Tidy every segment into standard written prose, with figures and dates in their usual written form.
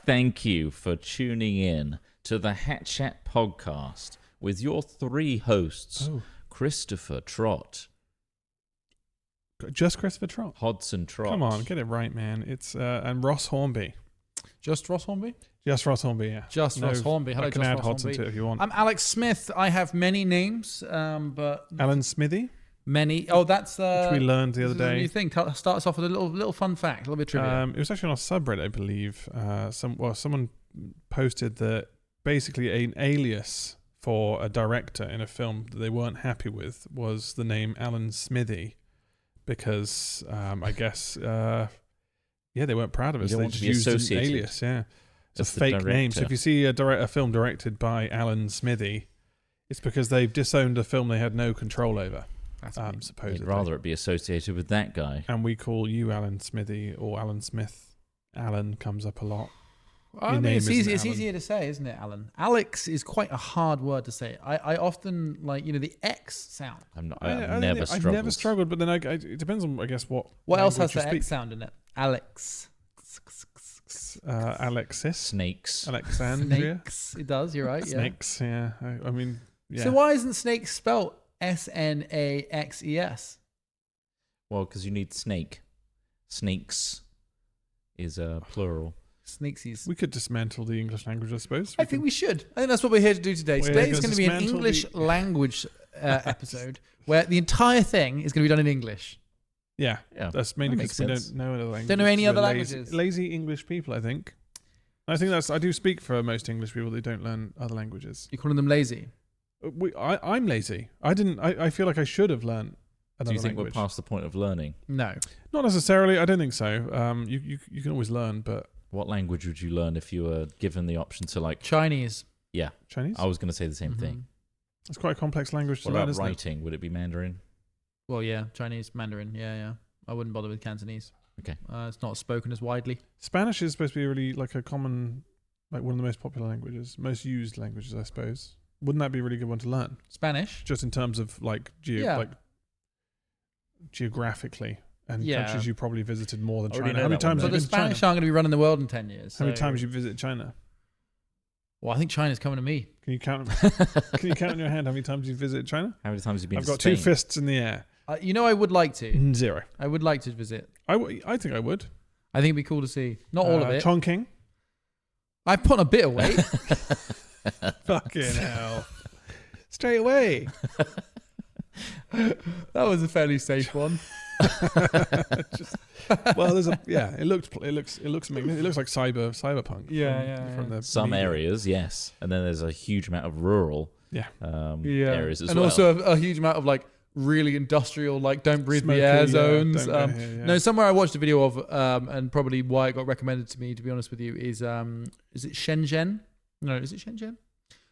Thank you for tuning in to the Hat Chat podcast with your three hosts, Christopher Trott. Just Christopher Trott? Hodson Trott. Come on, get it right, man. It's and Ross Hornby. Just Ross Hornby? Just Ross Hornby, yeah. Ross Hornby. Hello, I can just add Ross Hodson Hornby. to it if you want. I'm Alex Smith. I have many names, but... Alan Smithy? Many. Oh, that's... which we learned the other day. New thing. Start us off with a little fun fact, a little bit of trivia. It was actually on a subreddit, I believe. Someone posted that basically an alias for a director in a film that they weren't happy with was the name Alan Smithy, because I guess they weren't proud of it. You don't want to be associated. An alias, yeah. It's a the fake director. name. So if you see a film directed by Alan Smithy, it's because they've disowned a film they had no control over. Supposedly. You'd rather it be associated with that guy. And we call you Alan Smithy or Alan Smith. Alan comes up a lot. It's easier to say, isn't it, Alan? Alex is quite a hard word to say. I often the X sound. I've never struggled. But then it depends on, I guess, what else has the X sound in it? Alex. Alexis. Snakes. Alexandria. Snakes. It does, you're right. Snakes, yeah. I mean, yeah. So why isn't snake spelt SNAXES? Well, because you need snake. Snakes is plural. Snakesies. We could dismantle the English language, I suppose. I think we should. I think that's what we're here to do today. Today is going to be an English language episode where the entire thing is going to be done in English. Yeah. That's mainly because we don't know other languages. Don't know any other languages. Lazy English people, I think. I do speak for most English people. They don't learn other languages. You're calling them lazy? I'm lazy. I feel like I should have learned another language. Do you think we're past the point of learning? No. Not necessarily. I don't think so. You can always learn, but... What language would you learn if you were given the option to Chinese. Yeah. Chinese? I was going to say the same thing. It's quite a complex language to learn, What isn't about writing? Would it be Mandarin? Well, yeah. Chinese, Mandarin. Yeah. I wouldn't bother with Cantonese. Okay. It's not spoken as widely. Spanish is supposed to be really like a common, like one of the most popular languages, most used languages, I suppose. Wouldn't that be a really good one to learn? Spanish? Just in terms of like geographically and countries you probably visited more than China. How many times? But the Spanish aren't going to be running the world in 10 years. How many times you visit China? Well, I think China's coming to me. Can you count? Can you count on your hand how many times you've visited China? How many times have you been? I've got Spain? 2 fists in the air. I would like to. 0. I would like to visit. I think I would. I think it'd be cool to see. Not all of it. Chongqing. I've put on a bit of weight. Fucking hell. Straight away. That was a fairly safe one. There's it looks amazing. It looks like cyberpunk. From some media. areas, yes, and then there's a huge amount of rural areas as and well. And also a huge amount of like really industrial, like don't breathe the air zones. No, somewhere I watched a video of, and probably why it got recommended to me, to be honest with you, is it Shenzhen? No, is it Shenzhen?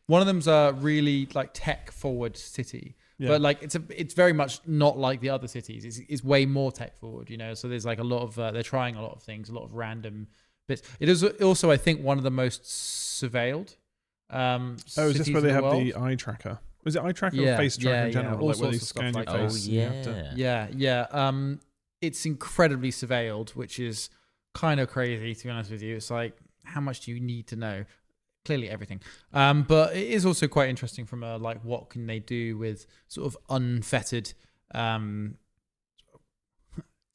One of them's a really like tech forward city. Yeah. But like it's very much not like the other cities. It's way more tech forward, So there's like a lot of they're trying a lot of things, a lot of random bits. It is also, I think, one of the most surveilled. Is this where they have the eye tracker? Was it eye tracker or face tracker in general? All like where they sorts of scan stuff your like face. Yeah. It's incredibly surveilled, which is kind of crazy, to be honest with you. It's like, how much do you need to know? Clearly everything. But it is also quite interesting from a, like, what can they do with sort of unfettered, I don't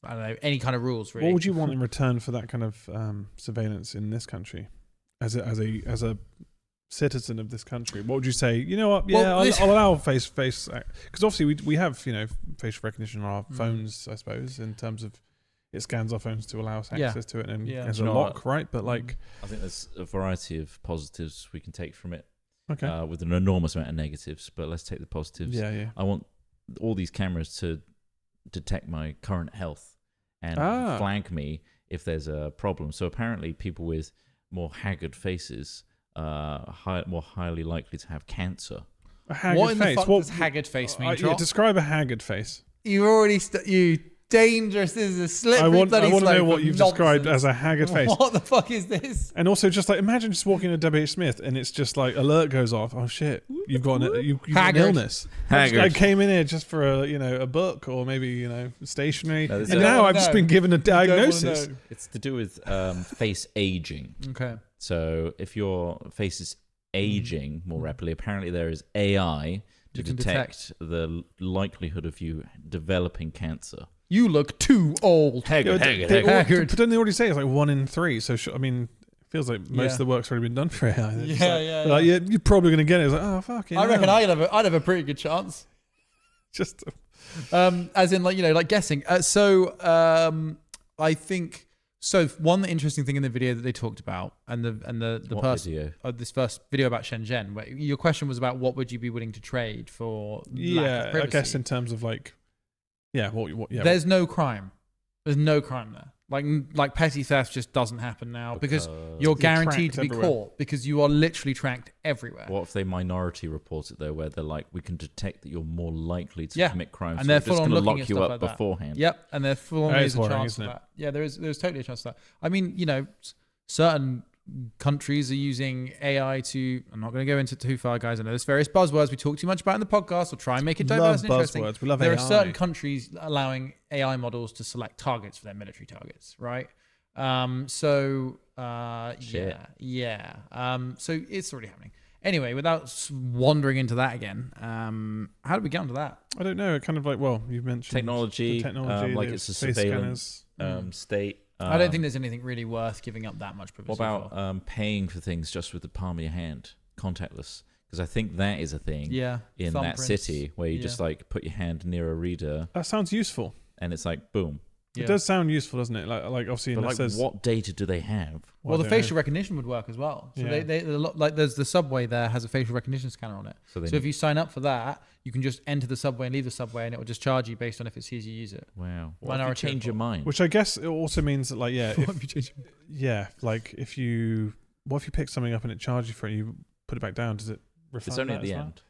know, any kind of rules, really. What would you want in return for that kind of surveillance in this country? As a citizen of this country, what would you say? You know what? Yeah, I'll allow face, because obviously we have facial recognition on our phones, I suppose, in terms of it scans our phones to allow us access to it, and as a lock, right? But like, I think there's a variety of positives we can take from it. Okay. With an enormous amount of negatives, but let's take the positives. Yeah. I want all these cameras to detect my current health and flag me if there's a problem. So apparently, people with more haggard faces more highly likely to have cancer. A haggard what in face? the fuck does haggard face mean? Describe a haggard face. You already dangerous this is. A slippery I want bloody to know slope what of you've nonsense. described as a haggard face. What the fuck is this? And also, just like imagine just walking to WH Smith and it's just like alert goes off. Oh shit, you've got an illness. I came in here just for a book or maybe stationery, and now I've just been given a diagnosis. It's to do with face aging. Okay. So if your face is aging more rapidly, apparently there is AI to detect the likelihood of you developing cancer. You look too old. Haggard. But don't they already say it's like 1 in 3? So I mean, it feels like most of the work's already been done for AI. You're probably going to get it. It's like, oh fuck. I reckon I'd have a pretty good chance. Just as in like guessing. I think. So one interesting thing in the video that they talked about, and the person, this first video about Shenzhen, where your question was about what would you be willing to trade for? Lack of privacy. I guess in terms of like, There's no crime. There's no crime there. Like petty theft just doesn't happen now because you're guaranteed to be caught because you are literally tracked everywhere. What if they minority report it though, where they're like, we can detect that you're more likely to commit crimes, and they're full on looking lock at you stuff up like that. beforehand. Yep, and they're full on. There's a chance of that. Yeah, there's totally a chance of that. I mean, certain countries are using AI to. I'm not going to go into too far, guys. I know there's various buzzwords we talk too much about in the podcast. We'll try and make it diverse and interesting. Buzzwords. We love there AI. Are certain countries allowing AI models to select targets for their military targets, right? So it's already happening. Anyway, without wandering into that again, how did we get onto that? I don't know. It kind of like, you've mentioned technology, like it's a surveillance state. I don't think there's anything really worth giving up that much privacy. What about paying for things just with the palm of your hand, contactless? Because I think that is a thing in that city where you just like put your hand near a reader. That sounds useful. And it's like, boom. It does sound useful, doesn't it? Like obviously, but what data do they have? Well, the facial recognition would work as well. So they like there's the subway there has a facial recognition scanner on it. So if you sign up for that, you can just enter the subway and leave the subway, and it will just charge you based on if it sees you use it. Wow. What if you change your mind? Which I guess it also means that like if you pick something up and it charges you for it, and you put it back down, does it reflect? It's only at the end.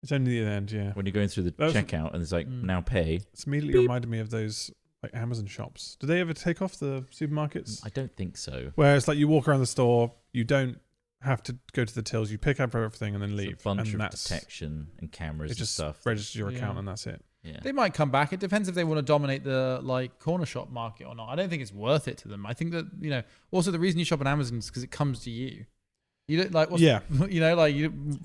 It's only at the end, yeah. When you're going through the checkout and it's like now pay. It's immediately reminded me of those like Amazon shops. Do they ever take off the supermarkets? I don't think so. Where it's like you walk around the store, you don't have to go to the tills, you pick up everything and then leave. It's a bunch of detection and cameras and stuff. It just registers your account and that's it. Yeah. They might come back. It depends if they want to dominate the like corner shop market or not. I don't think it's worth it to them. I think that, also the reason you shop on Amazon is because it comes to you. You don't like, you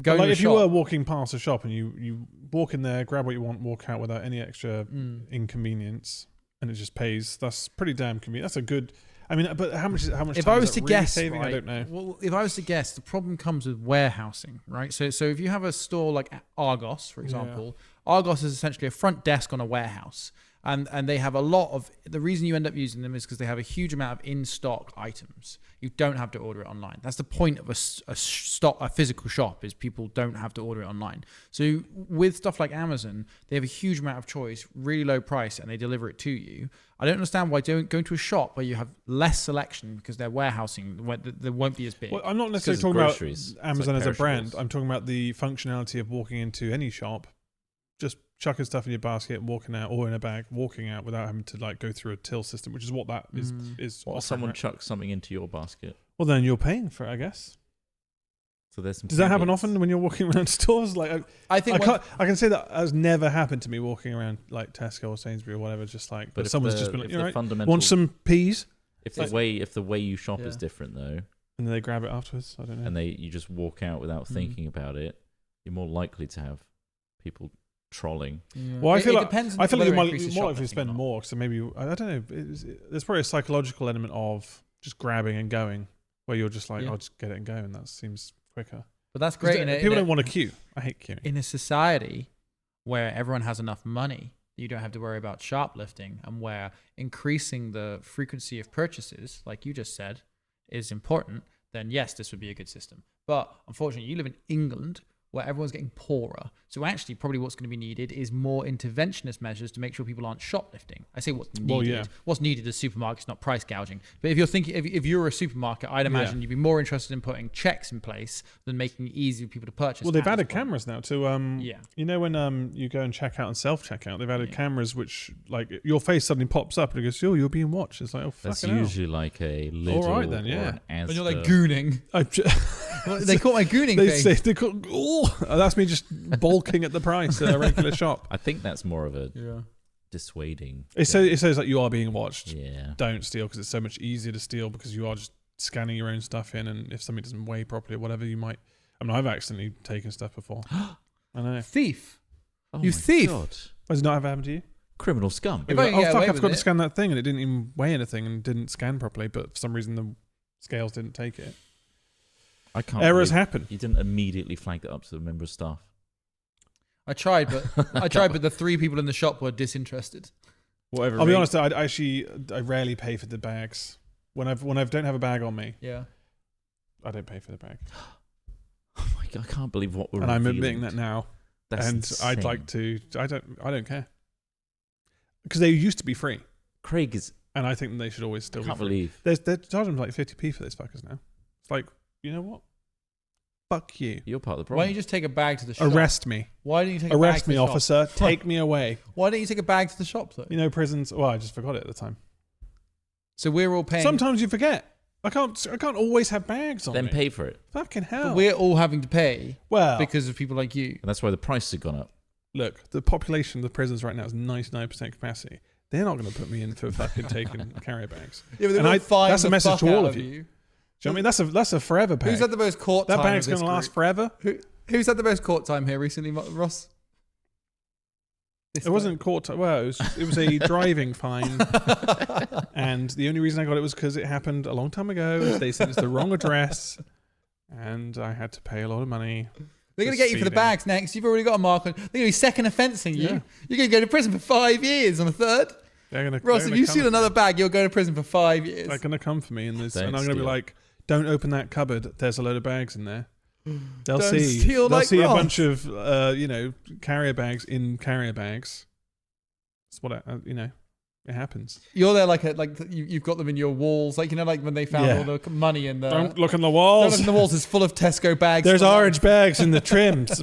go like to if you were walking past a shop and you walk in there, grab what you want, walk out without any extra inconvenience, and it just pays. That's pretty damn convenient. That's a good. I mean, but how much? If I was to guess, saving? Right, I don't know. Well, if I was to guess, the problem comes with warehousing, right? So if you have a store like Argos, for example, Argos is essentially a front desk on a warehouse. And they have a lot of, the reason you end up using them is because they have a huge amount of in-stock items. You don't have to order it online. That's the point of a physical shop, is people don't have to order it online. So with stuff like Amazon, they have a huge amount of choice, really low price, and they deliver it to you. I don't understand why going to a shop where you have less selection because they're warehousing, where there won't be as big. Well, I'm not necessarily talking about Amazon as a brand. I'm talking about the functionality of walking into any shop, just chucking stuff in your basket, walking out, or in a bag, walking out without having to like go through a till system, which is what that is. What if someone chucks something into your basket? Well, then you're paying for it, I guess. So there's some. Does that happen often when you're walking around stores? Like, I can say that has never happened to me walking around like Tesco or Sainsbury or whatever. Just like, but someone's just been like, "You right, want some peas?" If the way you shop is different though, and then they grab it afterwards, I don't know. And you just walk out without thinking about it, you're more likely to have people trolling. Yeah. Well, I feel like you might more likely to spend more. So maybe I don't know. There's probably a psychological element of just grabbing and going, where you're just like, I'll just get it and go, and that seems quicker. But that's great. People don't want to queue. I hate queuing. In a society where everyone has enough money, you don't have to worry about shoplifting, and where increasing the frequency of purchases, like you just said, is important, then yes, this would be a good system. But unfortunately, you live in England, where everyone's getting poorer. So actually, probably what's going to be needed is more interventionist measures to make sure people aren't shoplifting. I say what's needed. Well, yeah. What's needed is supermarkets, not price gouging. But if you're thinking, if you're a supermarket, I'd imagine you'd be more interested in putting checks in place than making it easy for people to purchase. Well, they've added cameras now to, you know, when you go and check out and self-checkout, they've added cameras which, like, your face suddenly pops up and it goes, oh, you're being watched. It's like, oh, fucking hell. That's usually like a little. All right then, yeah. And you're like gooning. They caught my gooning thing. They caught, that's me just bulking at the price at a regular shop. I think that's more of a dissuading. It says like you are being watched. Yeah. Don't steal because it's so much easier to steal because you are just scanning your own stuff in, and if something doesn't weigh properly or whatever, you might. I mean, I've accidentally taken stuff before. I know. Thief. Oh you thief. God. Has it not ever happened to you? Criminal scum. Fuck, I forgot to scan that thing and it didn't even weigh anything and didn't scan properly, but for some reason the scales didn't take it. I can't. Errors happen. You didn't immediately flag that up to the member of staff. I tried, but the 3 people in the shop were disinterested. Whatever. I'll be honest. I rarely pay for the bags when I don't have a bag on me. Yeah. I don't pay for the bag. Oh my God! I can't believe what we're. And I'm admitting that now. That's and insane. I'd like to. I don't care because they used to be free. Craig is. And I think they should always still be free. Can't believe. They're charging like 50p for those fuckers now. It's like, you know what? Fuck you. You're part of the problem. Why don't you just take a bag to the shop? Arrest me. Why don't you take a bag to the shop? Arrest me, officer. Take me away. Why don't you take a bag to the shop, though? You know, prisons. Well, I just forgot it at the time. So we're all paying. Sometimes you forget. I can't always have bags on me. Then pay for it. Fucking hell. But we're all having to pay. Well, because of people like you. And that's why the prices have gone up. Look, the population of the prisons right now is 99% capacity. They're not going to put me in for fucking taking carrier bags. Yeah, but that's a message to all of you. Do you know what I mean? That's a forever bag. Who's had the most court time? That bag's going to last forever. Who's had the most court time here recently, Ross? It wasn't court time. Well, it was a driving fine. And the only reason I got it was because it happened a long time ago. They said it's the wrong address. And I had to pay a lot of money. They're going to get you for the bags next. You've already got a mark on. They're going to be second offencing you. Yeah. You're going to go to prison for 5 years on a third. Ross, if you steal another bag, you'll go to prison for 5 years. They're going to come for me and I'm going to be like, don't open that cupboard. There's a load of bags in there. They'll see a bunch of carrier bags in carrier bags. That's what it happens. You're there you've got them in your walls, like when they found all the money in the. Don't look in the walls. Don't look in the walls. It's full of Tesco bags. There's orange bags in the trims.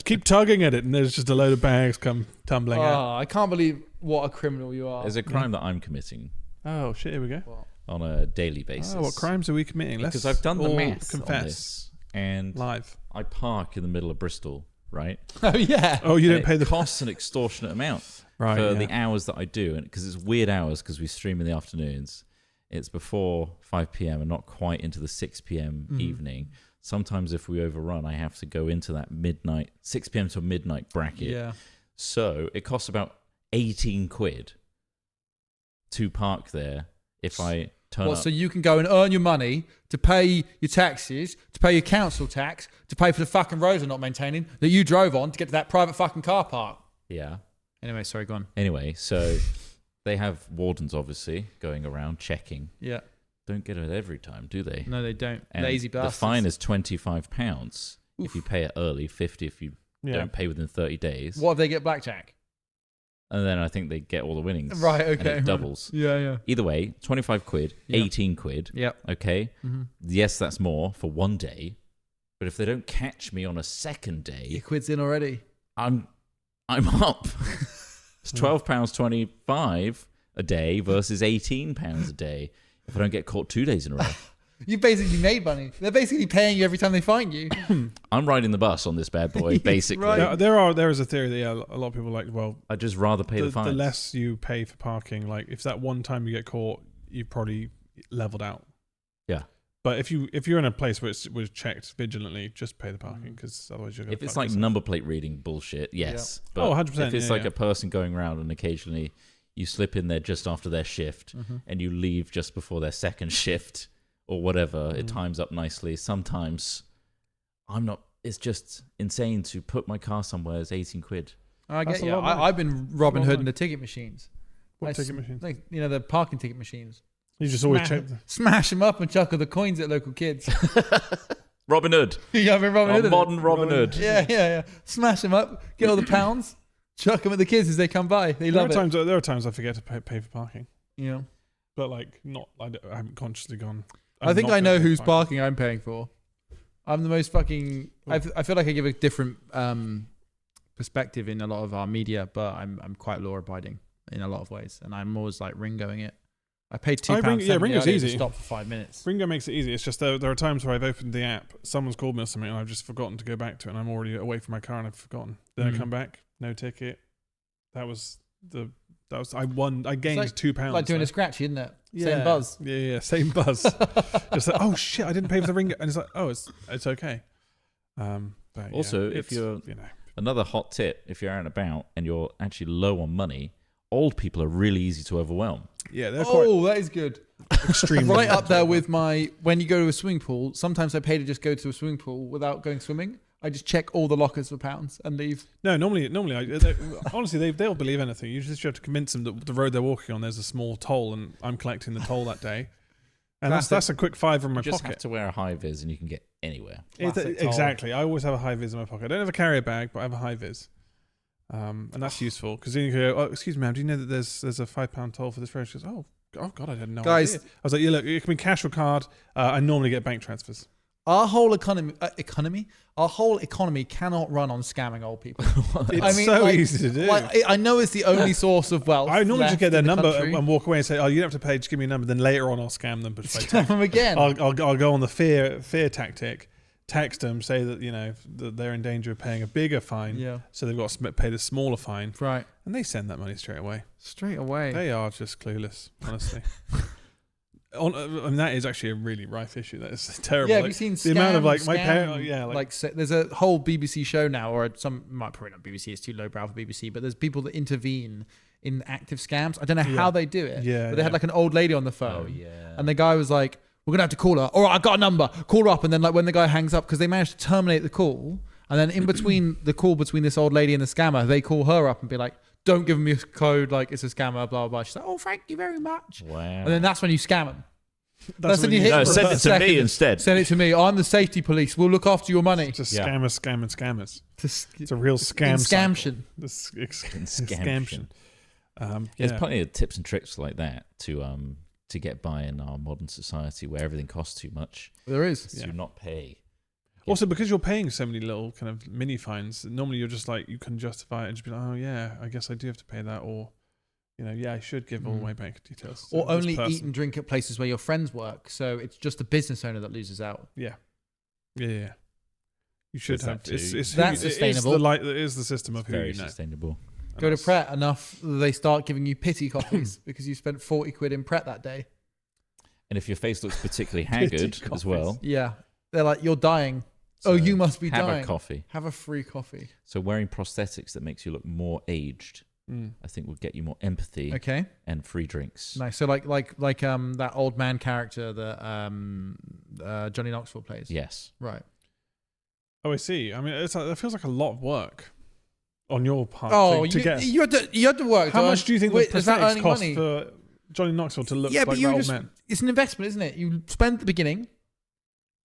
Keep tugging at it, and there's just a load of bags come tumbling out. I can't believe what a criminal you are. There's a crime that I'm committing. Oh shit! Here we go. What? On a daily basis. Oh, what crimes are we committing? Because I've done the maths confess. on this, and live. I park in the middle of Bristol, right? Oh yeah. Oh, you don't pay the costs an extortionate amount for the hours that I do, and because it's weird hours because we stream in the afternoons. It's before 5 p.m. and not quite into the 6 p.m. evening. Sometimes if we overrun, I have to go into that 6 p.m. to midnight bracket. Yeah. So it costs about 18 quid to park there if I turn up. So you can go and earn your money to pay your taxes, to pay your council tax, to pay for the fucking roads they're not maintaining that you drove on to get to that private fucking car park. Yeah. Anyway, sorry, go on. Anyway, so they have wardens obviously going around checking. Yeah. Don't get it every time, do they? No, they don't. And lazy bastards. The fine is £25 if you pay it early, 50 if you don't pay within 30 days. What if they get blackjack? And then I think they get all the winnings. Right, okay. And it doubles. Yeah. Either way, 25 quid, 18 quid. Yep. Okay. Mm-hmm. Yes, that's more for one day. But if they don't catch me on a second day, your quid's in already. I'm up. It's £12.25 a day versus £18 a day if I don't get caught 2 days in a row. You basically made money. They're basically paying you every time they find you. I'm riding the bus on this bad boy, basically. Right. There is a theory that a lot of people are like, well, I'd just rather pay the fines. The less you pay for parking, like if that one time you get caught, you've probably leveled out. Yeah. But if you're in a place where it was checked vigilantly, just pay the parking because otherwise you're going to. If it's like number plate reading bullshit, yes. Yeah. But 100%. If it's like a person going around and occasionally you slip in there just after their shift and you leave just before their second shift or whatever, it times up nicely. Sometimes it's just insane to put my car somewhere as 18 quid. I get you. I've been Robin Hood in the ticket machines. What ticket machines? Like, the parking ticket machines. You just always check them. Smash them up and chuckle the coins at local kids. Robin Hood. Yeah, I mean Robin Hood. Modern Robin Hood. Yeah. Smash them up, get all the pounds, chuck them at the kids as they come by. They love it. There are times I forget to pay for parking. Yeah. But like, I haven't consciously gone. I think I know whose parking I'm paying for. I'm the most fucking. I feel like I give a different perspective in a lot of our media, but I'm quite law abiding in a lot of ways, and I'm always like Ringoing it. I paid £2. Yeah, Ringo's easy. To stop for 5 minutes. Ringo makes it easy. It's just there are times where I've opened the app, someone's called me or something, and I've just forgotten to go back to it, and I'm already away from my car and I've forgotten. Then I come back, no ticket. I won. I gained like, £2. Like doing a scratchy, isn't it? Yeah. Same buzz. Yeah, same buzz. Just like, oh shit, I didn't pay for the Ringo, and it's like, oh, it's okay. But also, if you're another hot tip, if you're out and about and you're actually low on money, old people are really easy to overwhelm. Yeah, that is good. Extremely right up there with when you go to a swimming pool. Sometimes I pay to just go to a swimming pool without going swimming. I just check all the lockers for £1 and leave. No, normally, honestly, they'll believe anything. You just have to convince them that the road they're walking on, there's a small toll, and I'm collecting the toll that day. And that's a quick £5 in my pocket. You just have to wear a high vis, and you can get anywhere. Exactly. I always have a high vis in my pocket. I don't have a carrier bag, but I have a high vis. And that's useful because then you go, oh, excuse me, ma'am, do you know that there's a £5 toll for this road? She goes, oh God, I didn't know. Guys, I was like, yeah, look, it can be cash or card. I normally get bank transfers. Our whole economy cannot run on scamming old people. It's so easy to do. I know it's the only source of wealth. I normally just get their number and walk away and say, oh, you don't have to pay, just give me a number. Then later on, I'll scam them. Scam them again. I'll go on the fear tactic. Text them, say that that they're in danger of paying a bigger fine, so they've got to pay the smaller fine, right? And they send that money straight away. They are just clueless, honestly. And that is actually a really rife issue. That is terrible. Yeah, have you seen the amount of my parents? There's a whole BBC show now, or probably not BBC. It's too lowbrow for BBC, but there's people that intervene in active scams. I don't know how they do it. Yeah, but they had like an old lady on the phone, and the guy was like, we're gonna have to call her. All right, I got a number. Call her up, and then like when the guy hangs up, because they managed to terminate the call, and then in between the call between this old lady and the scammer, they call her up and be like, "Don't give me a code. Like it's a scammer." Blah blah blah. She's like, "Oh, thank you very much." Wow. And then that's when you scam them. That's when you hit. Send it to me instead. Send it to me. I'm the safety police. We'll look after your money. Just scammers. It's a real scam. Scamtion. Scamtion. There's plenty of tips and tricks like that to get by in our modern society where everything costs too much. There is. Do not pay. Also, because you're paying so many little kind of mini fines, normally you're just like, you can justify it and just be like, oh yeah, I guess I do have to pay that, or I should give all my bank details. Or only eat and drink at places where your friends work, so it's just the business owner that loses out. Yeah. You should have. That's sustainable. It is the system of who very you know. Sustainable. Go to Pret enough, they start giving you pity coffees because you spent 40 quid in Pret that day. And if your face looks particularly haggard as well. Yeah. They're like, you're dying. So you must be dying. Have a coffee. Have a free coffee. So wearing prosthetics that makes you look more aged, I think will get you more empathy. Okay. And free drinks. Nice. So like that old man character that Johnny Knoxville plays. Yes. Right. Oh, I see. I mean, it feels like a lot of work on your part. Oh, you had to work. How much do you think the prosthetics cost for Johnny Knoxville to look like that old man? It's an investment, isn't it? You spend at the beginning,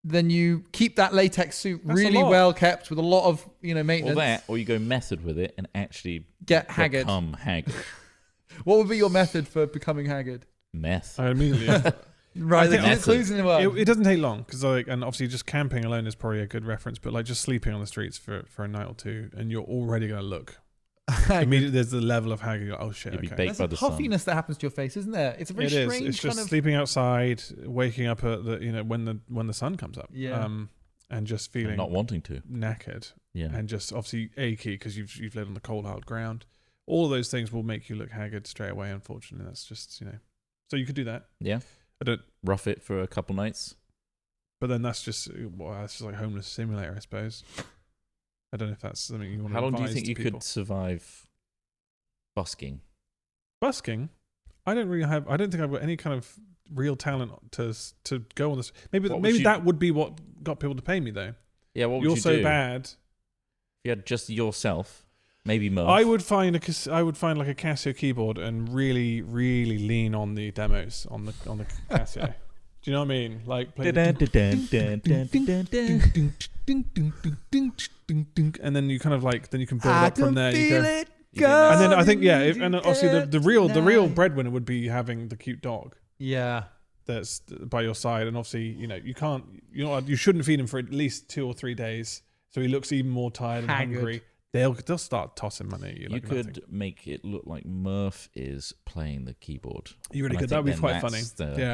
then you keep that latex suit really well kept with a lot of maintenance. Or you go method with it and actually get haggard. Become haggard. What would be your method for becoming haggard? Meth. I immediately. Right, there's clues in the world. It doesn't take long because and obviously just camping alone is probably a good reference, but like just sleeping on the streets for a night or two, and you're already going to look. Immediately, there's the level of haggard. Oh shit! You'll be baked by the puffiness that happens to your face, isn't there? It's a very strange. It's just sleeping outside, waking up at when the sun comes up. Yeah. And just feeling not wanting to knackered. Yeah. And just obviously achy because you've laid on the cold hard ground. All of those things will make you look haggard straight away. Unfortunately, that's just So you could do that. Yeah. I don't rough it for a couple nights. But then that's just like homeless simulator, I suppose. I don't know if that's something you want to advise. How long do you think you people could survive busking? Busking? I don't think I've got any kind of real talent to go on this. Maybe that would be what got people to pay me though. Yeah, what would You're you so do? bad. If you had just yourself, maybe Murph. I would find like a Casio keyboard and really, really lean on the demos on the Casio. Do you know what I mean? Like play and then you kind of like then you can build up from there. You go. And then I think and obviously the real breadwinner would be having the cute dog. Yeah. That's by your side, and obviously you shouldn't feed him for at least 2 or 3 days, so he looks even more tired and hungry. They'll start tossing money at you. You could make it look like Murph is playing the keyboard. You really could. That would be quite funny.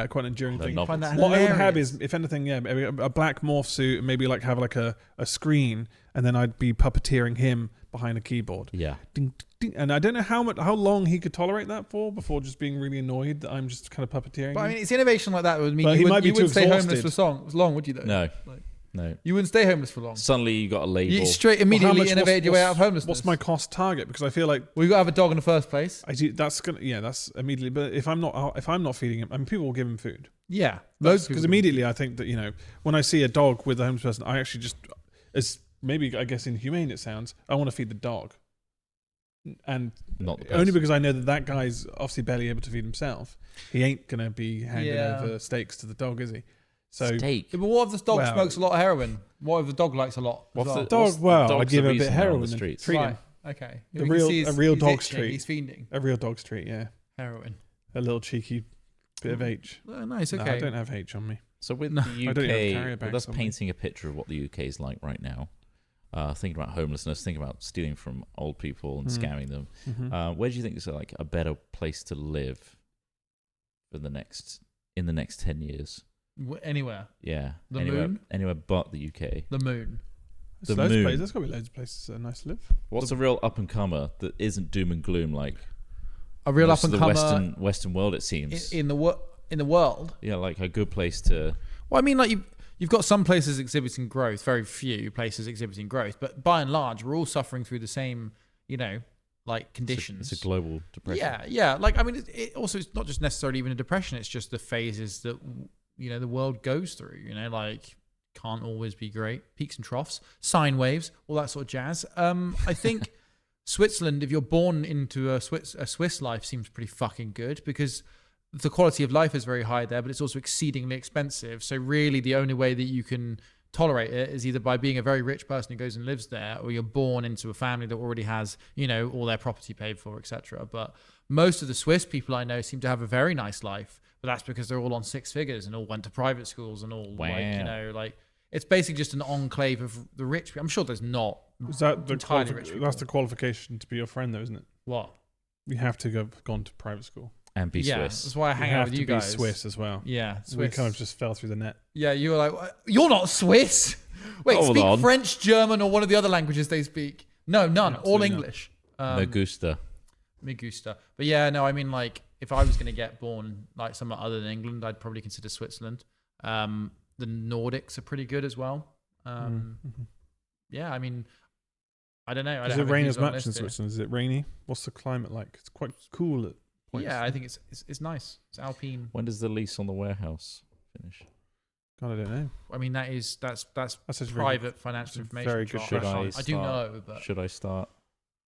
Quite an enduring thing. What I would have is, if anything, maybe a black morph suit, and maybe like have like a screen, and then I'd be puppeteering him behind a keyboard. Yeah. Ding, ding, and I don't know how long he could tolerate that for before just being really annoyed that I'm just kind of puppeteering. But I mean, it's innovation like that would mean you wouldn't stay homeless for long, would you? Though? No. No. You wouldn't stay homeless for long. Suddenly you got a label. You immediately innovated your way out of homelessness. What's my cost target? Because I feel like you got to have a dog in the first place. That's immediately. But if I'm not feeding him, I mean, people will give him food. Yeah, because immediately I think that when I see a dog with a homeless person, I actually just, as maybe I guess inhumane it sounds, I want to feed the dog, and not only because I know that guy's obviously barely able to feed himself. He ain't gonna be handing over steaks to the dog, is he? So, steak. Yeah, but what if the dog smokes a lot of heroin? What if the dog likes a lot? I'd give him a bit of heroin on the streets. Right. Okay. A real dog's treat. He's fiending. A real dog's treat, yeah. Heroin. A little cheeky bit of H. Oh, nice, okay. No, I don't have H on me. So with the UK, with us painting a picture of what the UK is like right now, thinking about homelessness, thinking about stealing from old people and scamming them, where do you think is like a better place to live in the next 10 years? Anywhere. Yeah. Moon? Anywhere but the UK. The moon. There's got to be loads of places that are nice to live. What's a real up and comer that isn't doom and gloom like a real up and comer the Western world? It seems in the world. Yeah, like a good place to. Well, I mean, like you've got some places exhibiting growth, very few places exhibiting growth, but by and large, we're all suffering through the same, like conditions. It's a global depression. Yeah. Like, I mean, it's not just necessarily even a depression. It's just the phases that the world goes through. Like can't always be great. Peaks and troughs, sine waves, all that sort of jazz. I think Switzerland, if you're born into a Swiss life, seems pretty fucking good because the quality of life is very high there, but it's also exceedingly expensive. So really, the only way that you can tolerate it is either by being a very rich person who goes and lives there, or you're born into a family that already has, all their property paid for, etc. But most of the Swiss people I know seem to have a very nice life, but that's because they're all on 6 figures and all went to private schools and all like it's basically just an enclave of the rich. I'm sure there's not. Is that entirely rich people. That's the qualification to be your friend, though, isn't it? What? You have to have gone to private school. And be Swiss. That's why I hang out with you guys. You have to be Swiss as well. Yeah, Swiss. We kind of just fell through the net. Yeah, you were like, you're not Swiss. Wait, speak French, German, or one of the other languages they speak. No, none. All English. Me gusta. But yeah, no, I mean, like, if I was going to get born like somewhere other than England, I'd probably consider Switzerland. The Nordics are pretty good as well. Yeah, I mean, I don't know. Does it rain as much in Switzerland? Is it rainy? What's the climate like? It's quite cool at points. Yeah, I think it's nice. It's alpine. When does the lease on the warehouse finish? God, I don't know. I mean, that's private financial information. Very good. I do know, but should I start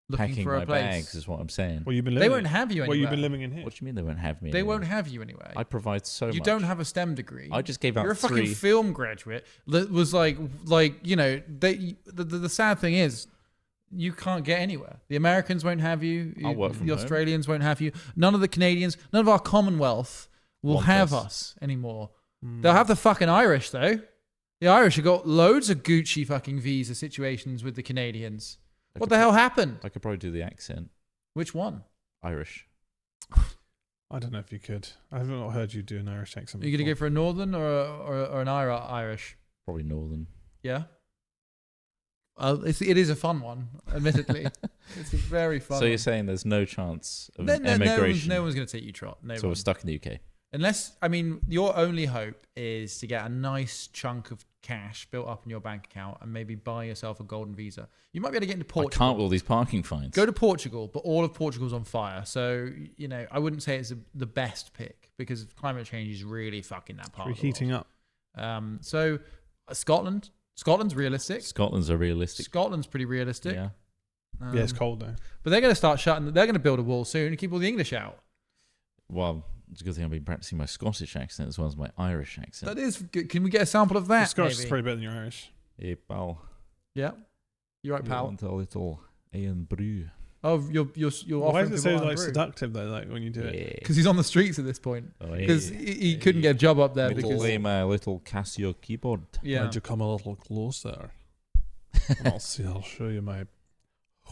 looking packing for a my place? Bags is what I'm saying. Well, you've been they won't have you anywhere. Well, you've been living in here. What do you mean they won't have me? They won't have you anyway. I provide so much. You don't have a STEM degree. I just gave out. You're a fucking film graduate. That was like the sad thing is, you can't get anywhere. The Americans won't have you. I'll work from the home. Australians won't have you. None of the Canadians, none of our Commonwealth will have us anymore. They'll have the fucking Irish though. The Irish have got loads of Gucci fucking visa situations with the Canadians. What the hell happened? I could probably do the accent. Which one? Irish. I don't know if you could. I've not heard you do an Irish accent. Are you going to go for a Northern or an Irish? Probably Northern. Yeah. It is a fun one, admittedly. It's a very fun. So you're saying there's no chance of emigration? No one's going to take you, Trott. So we're stuck in the UK. Unless, I mean, your only hope is to get a nice chunk of cash built up in your bank account and maybe buy yourself a golden visa. You might be able to get into Portugal. I can't with all these parking fines. Go to Portugal, but all of Portugal's on fire. So, I wouldn't say it's the best pick because climate change is really fucking that part of the world. Heating up. So, Scotland's realistic. Scotland's pretty realistic. Yeah. Yeah, it's cold though. But they're going to start they're going to build a wall soon and keep all the English out. Well, It's a good thing I've been practicing my Scottish accent as well as my Irish accent. That is good. Can we get a sample of that? The Scottish is maybe? probably better than your Irish. Hey, pal. Yeah. You're right, You pal. want a little Ian Brew? Oh, you're Why offering does it people so like brew? seductive though? Like when you do it. Because he's on the streets at this point. Because he couldn't get a job up there because Play my little Casio keyboard. yeah. Would you come a little closer? And I'll show you my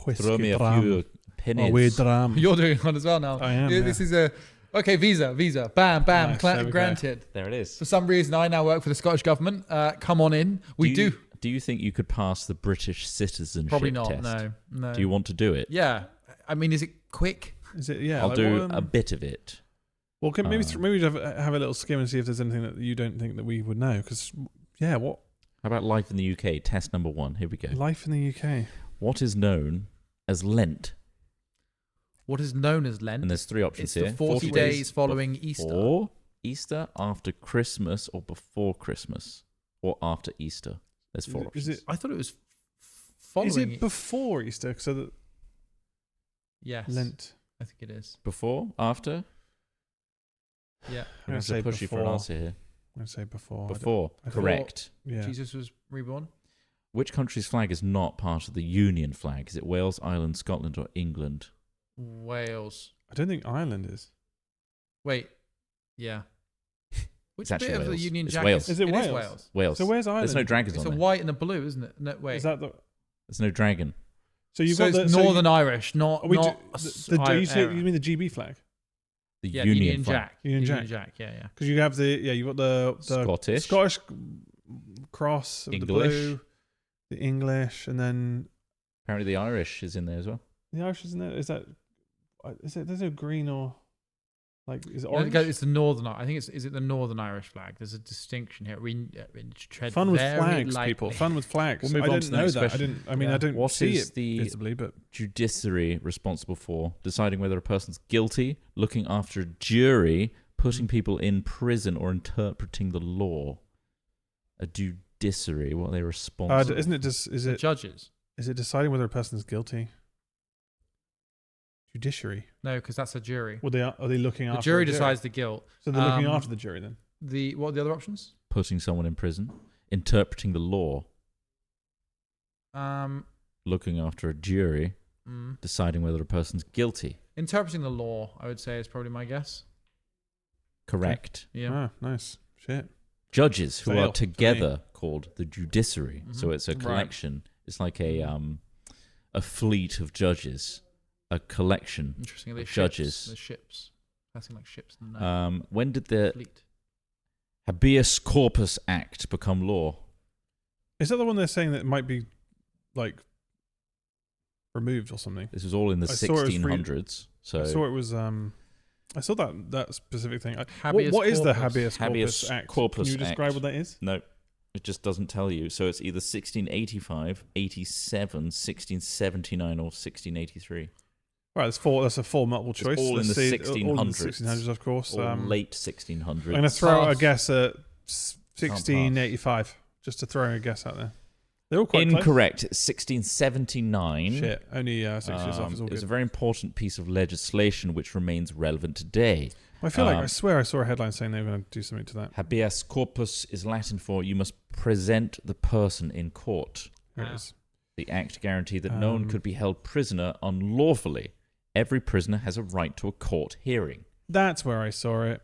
whiskey Throw me a dram. few pennies. Oh, wee dram. You're doing one as well now. I am. This is a okay. Visa. Bam, bam. Nice, there we go. Granted. There it is. For some reason, I now work for the Scottish government. Come on in. We do. Do you think you could pass the British citizenship Probably not. test? No. Do you want to do it? Yeah. I mean, is it quick? Is it? Yeah. I'll like, do what, a bit of it. Well, maybe have a little skim and see if there's anything that you don't think that we would know. Because what How about life in the UK? Test number 1. Here we go. life in the UK? What is known as Lent? What is known as Lent? And there's 3 options It's here. the 40 days following Easter. Before Easter, after Christmas, or before Christmas, or after Easter. There's 4 options. Is it? I thought it was following. Is it before Easter? So that Yes. Lent. I think it is. Before? After? Yeah. I'm going to say push you for an before. answer here. I'm gonna say before. Before. I don't- Correct. Yeah. Jesus was reborn. Which country's flag is not part of the Union flag? Is it Wales, Ireland, Scotland, or England? Wales. I don't think Ireland is. Wait. Yeah. Which It's bit actually of the Wales. Union It's Jack Wales. Is it Wales? Wales. Wales. So where's Ireland? There's no dragons It's on a there. white and a blue, isn't it? No, wait. Is that the? There's no dragon. So you've so got it's the Northern Irish, not Are we not you mean the GB flag? The yeah, Union flag. Jack. Union Jack. Yeah. Because you have you've got the Scottish. cross, with the English. blue, the English, and then Apparently the Irish is in there as well. the Irish, isn't there? Is it? There's no green or like is it No, orange? it's the Northern. I think is it the Northern Irish flag? There's a distinction here. We tread Fun with very flags, lightly. people. Fun with flags. We'll move I on didn't to the know next that. question. I don't What see is it the visibly, but judiciary responsible for deciding whether a person's guilty, looking after a jury, putting people in prison, or interpreting the law? A judiciary, what are they responsible? isn't it just The judges. is it deciding whether a person is guilty? Judiciary. No, because that's a jury. Are they looking The after jury the decides the guilt. So they're looking Um, after the jury then. What are the other options? Putting someone in prison, interpreting the law, looking after a jury, deciding whether a person's guilty. Interpreting the law, I would say, is probably my guess. Correct. Yeah. Ah, nice. Shit. Judges who Fail are for together called the judiciary. Mhm. So it's a Right. collection. It's like a fleet of judges, a collection Interestingly, of ships. judges. The ships. Passing like ships in the night. When did the Fleet. Habeas Corpus Act become law? Is that the one they're saying that might be like removed or something? This was all in the I saw it was 1600s. So I saw it was I saw that specific thing. Habeas What is the corpus. habeas corpus Habeas act? corpus Can you describe act. what that is? no, it just doesn't tell you. So it's either 1685, 87, 1679, or 1683. Right, that's a full multiple choice. all in Let's the see, 1600s. All in the 1600s, of course. Or I'm late 1600s. going to throw out a Pass. guess at 1685, just to throw a guess out there. They're all quite Incorrect. 1679. close. Shit, only 6 years off is all It was a good. very important piece of legislation which remains relevant today. I feel like um, I swear I saw a headline saying they were going to do something to that. Habeas corpus is Latin for you must present the person in court. Here it Ah. is. The act guaranteed that no one Um, could be held prisoner unlawfully. Every prisoner has a right to a court hearing. That's where I saw it.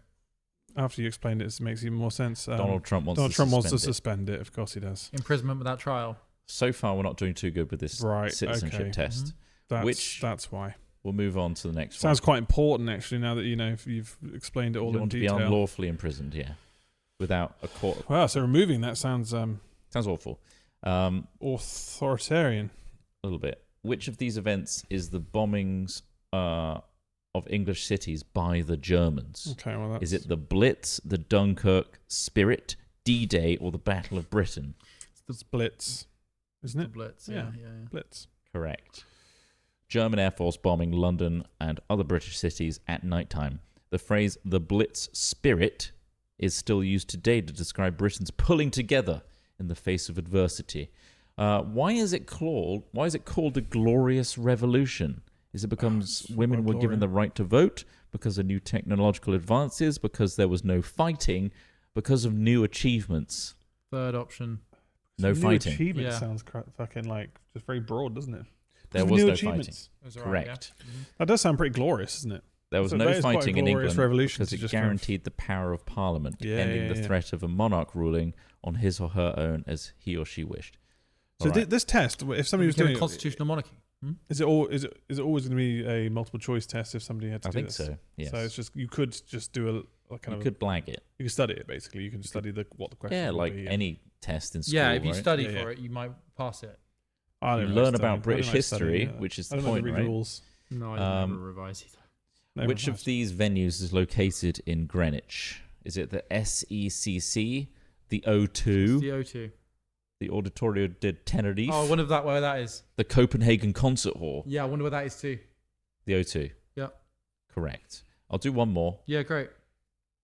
After you explained it, it makes even more sense. Donald Trump wants Donald to Trump wants to suspend it. suspend it. Of course he does. Imprisonment without trial. So far, we're not doing too good with this Right, citizenship okay. test. That's that's why. We'll move on to the next Sounds one. quite important, actually. Now that you've explained it all You in want to detail. be unlawfully imprisoned, yeah, without a court. Wow, so removing that sounds Sounds awful. A authoritarian. little bit. Which of these events is the bombings of English cities by the Germans? Okay, well that's Is it the Blitz, the Dunkirk Spirit, D-Day, or the Battle of Britain? it's Blitz, isn't The it? Blitz. Yeah. Yeah. Blitz. Correct. German Air Force bombing London and other British cities at nighttime. The phrase "the Blitz Spirit" is still used today to describe Britain's pulling together in the face of adversity. Why is it called the Glorious Revolution? Is it because women were given the right to vote, because of new technological advances, because there was no fighting, because of new achievements? Third option. No fighting. Achievement sounds fucking like just very broad, doesn't it? There was no fighting. Correct. Right, yeah. That does sound pretty glorious, doesn't it? There was no fighting in England because it just guaranteed the power of Parliament, ending the threat of a monarch ruling on his or her own as he or she wished. So this test, if somebody was doing a constitutional monarchy, is it always going to be a multiple choice test if somebody had to do this? I think so. Yes. So it's just you could just do a kind of. You could blag it. You can study it basically. You can study what the question. Yeah, like be, any test in school. Yeah, if you right? study for it, you might pass it. You learn about British history, which is the point, right? Rules. No, I didn't ever revise either. Which of these venues is located in Greenwich? Is it the SECC, the O2? It's the O2. The Auditorio de Tenerife? Oh, I wonder where that is. The Copenhagen Concert Hall? Yeah, I wonder where that is too. The O2? Yeah. Correct. I'll do one more. Yeah, great.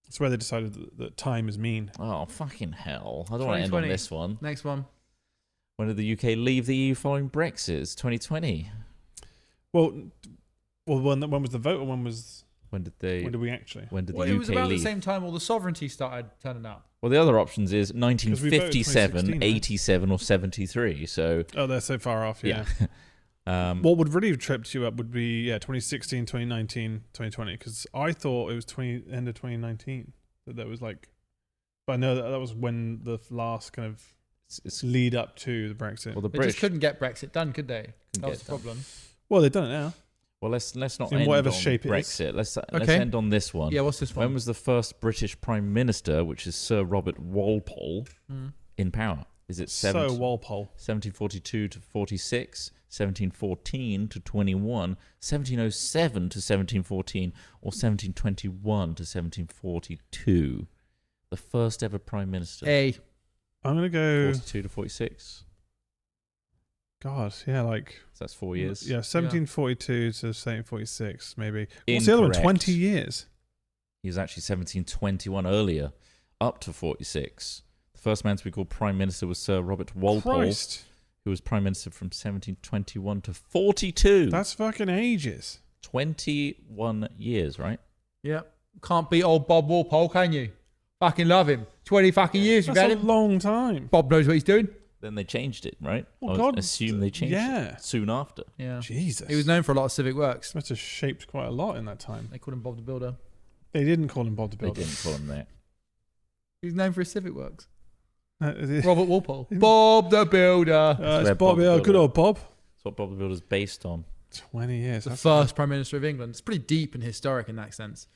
That's where they decided that time is mean. Oh, fucking hell. I don't want to end on this one. Next one. When did the UK leave the EU following Brexit? It's 2020. Well, when was the vote, or when did we actually? When did the UK leave? It was about leave? the same time all the sovereignty started turning up. Well, the other options is 1957, 87, or 73. So. Oh, they're so far off. Yeah. What would really have tripped you up would be 2016, 2019, 2020. Because I thought it was end of 2019 that was like. But I know that was when the last kind of lead up to the Brexit. Well, they just couldn't get Brexit done, could they? That was the problem. Well, they've done it now. Well, let's not in end whatever on shape Brexit. it is. Let's end on this one. Yeah, what's this one? When was the first British Prime Minister, which is Sir Robert Walpole, in power? Is it Sir Walpole 1742 to 46, 1714 to 21, 1707 to 1714, or 1721 to 1742? The first ever Prime Minister. A. I'm gonna go 42 to 46. God, yeah, so that's 4 years. Yeah, 1742 to 1746, maybe. What's the other one? 20 years. He was actually 1721 earlier, up to 46. The first man to be called Prime Minister was Sir Robert Walpole, who was Prime Minister from 1721 to 42. That's fucking ages. 21 years, right? Yeah. Can't beat old Bob Walpole, can you? Fucking love him. 20 fucking years you've had him. That's a long time. Bob knows what he's doing. Then they changed it, right? Well, God, assume they changed it soon after. Yeah. Jesus. He was known for a lot of civic works. Must have shaped quite a lot in that time. They called him Bob the Builder. They didn't call him Bob the Builder. They didn't call him that. He's known for his civic works. Robert Walpole. Bob the Builder. It's Bob. Good old Bob. That's what Bob the Builder's based on. 20 years. The first Prime Minister of England. It's pretty deep and historic in that sense.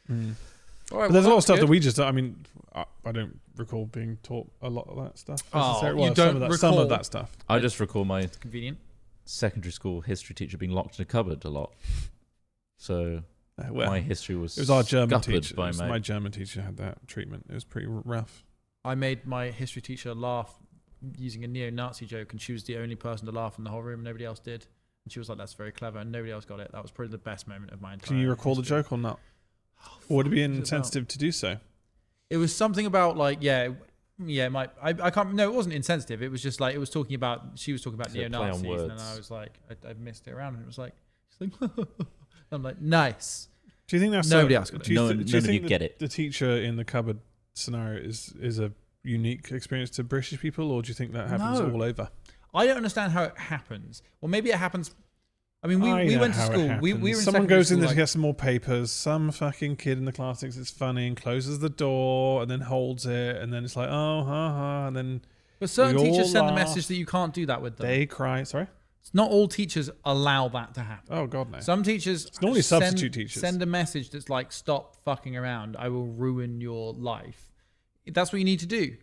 All right, but there's a lot of stuff that we just. I mean, I don't recall being taught a lot of that stuff. You don't recall some of that stuff. I just recall my convenient secondary school history teacher being locked in a cupboard a lot. So my history was. It was our German teacher. My German teacher had that treatment. It was pretty rough. I made my history teacher laugh using a neo-Nazi joke, and she was the only person to laugh in the whole room. Nobody else did, and she was like, "That's very clever," and nobody else got it. That was probably the best moment of my entire. Can you recall the joke or not? Or would it be insensitive to do so? It was something about it might. I can't. No, it wasn't insensitive. It was just like it was talking about. She was talking about neo-Nazis, and then I was like, I missed it around, and it was like, she's like I'm like, nice. Do you think that's nobody else got it? Do you think get it? The teacher in the cupboard scenario is a unique experience to British people, or do you think that happens all over? I don't understand how it happens. Well, maybe it happens. I mean, we went to school. We were in someone goes in there to get some more papers. Some fucking kid in the class thinks it's funny and closes the door and then holds it, and then it's like, oh, and then. But certain teachers send the message that you can't do that with them. They cry. Sorry. It's not all teachers allow that to happen. Oh God, no. Some teachers. It's normally substitute teachers. Send a message that's like, stop fucking around. I will ruin your life. That's what you need to do.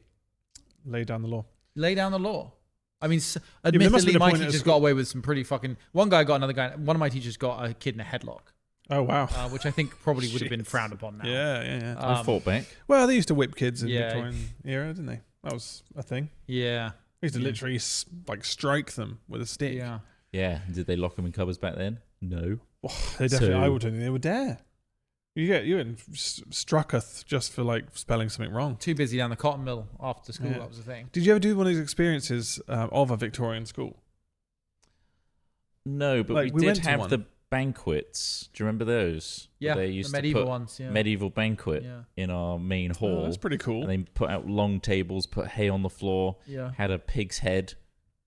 Lay down the law. Lay down the law. I mean, admittedly, my teachers got away with some pretty fucking. One guy got another guy. One of my teachers got a kid in a headlock. Oh wow! Which I think probably would have been frowned upon now. Yeah. I fought back. Well, they used to whip kids in the Victorian era, didn't they? That was a thing. Yeah. They used to literally strike them with a stick. Yeah. Yeah. Did they lock them in cupboards back then? No. They definitely. I don't think they would dare. You get strucketh just for spelling something wrong. Too busy down the cotton mill after school. That was the thing. Did you ever do one of these experiences of a Victorian school? No, but we did have the banquets. Do you remember those? Yeah, they used the medieval to put ones. Yeah. medieval banquet in our main hall. Oh, that's pretty cool. And they put out long tables, put hay on the floor, had a pig's head.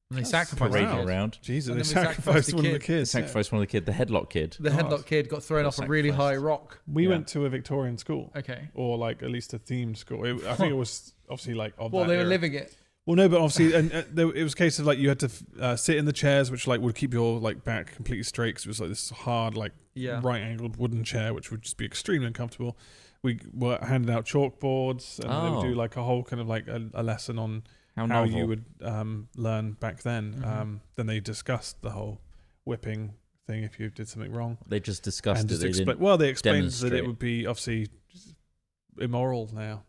And they sacrificed around. Jesus, they sacrificed one of the kids. Sacrificed one of the kids, the headlock kid. The headlock kid got thrown off a really high rock. We went to a Victorian school. Okay. Or like at least a themed school. I think it was obviously like of well, that they were era. living it. Well, no, but obviously, it was a case of like you had to sit in the chairs, which like would keep your like back completely straight. Cause it was like this hard, like right-angled wooden chair, which would just be extremely uncomfortable. We were handed out chalkboards, and they would do like a whole kind of like a lesson on how you would learn back then. Then they discussed the whole whipping thing if you did something wrong. They just discussed it. They explained that it would be obviously immoral now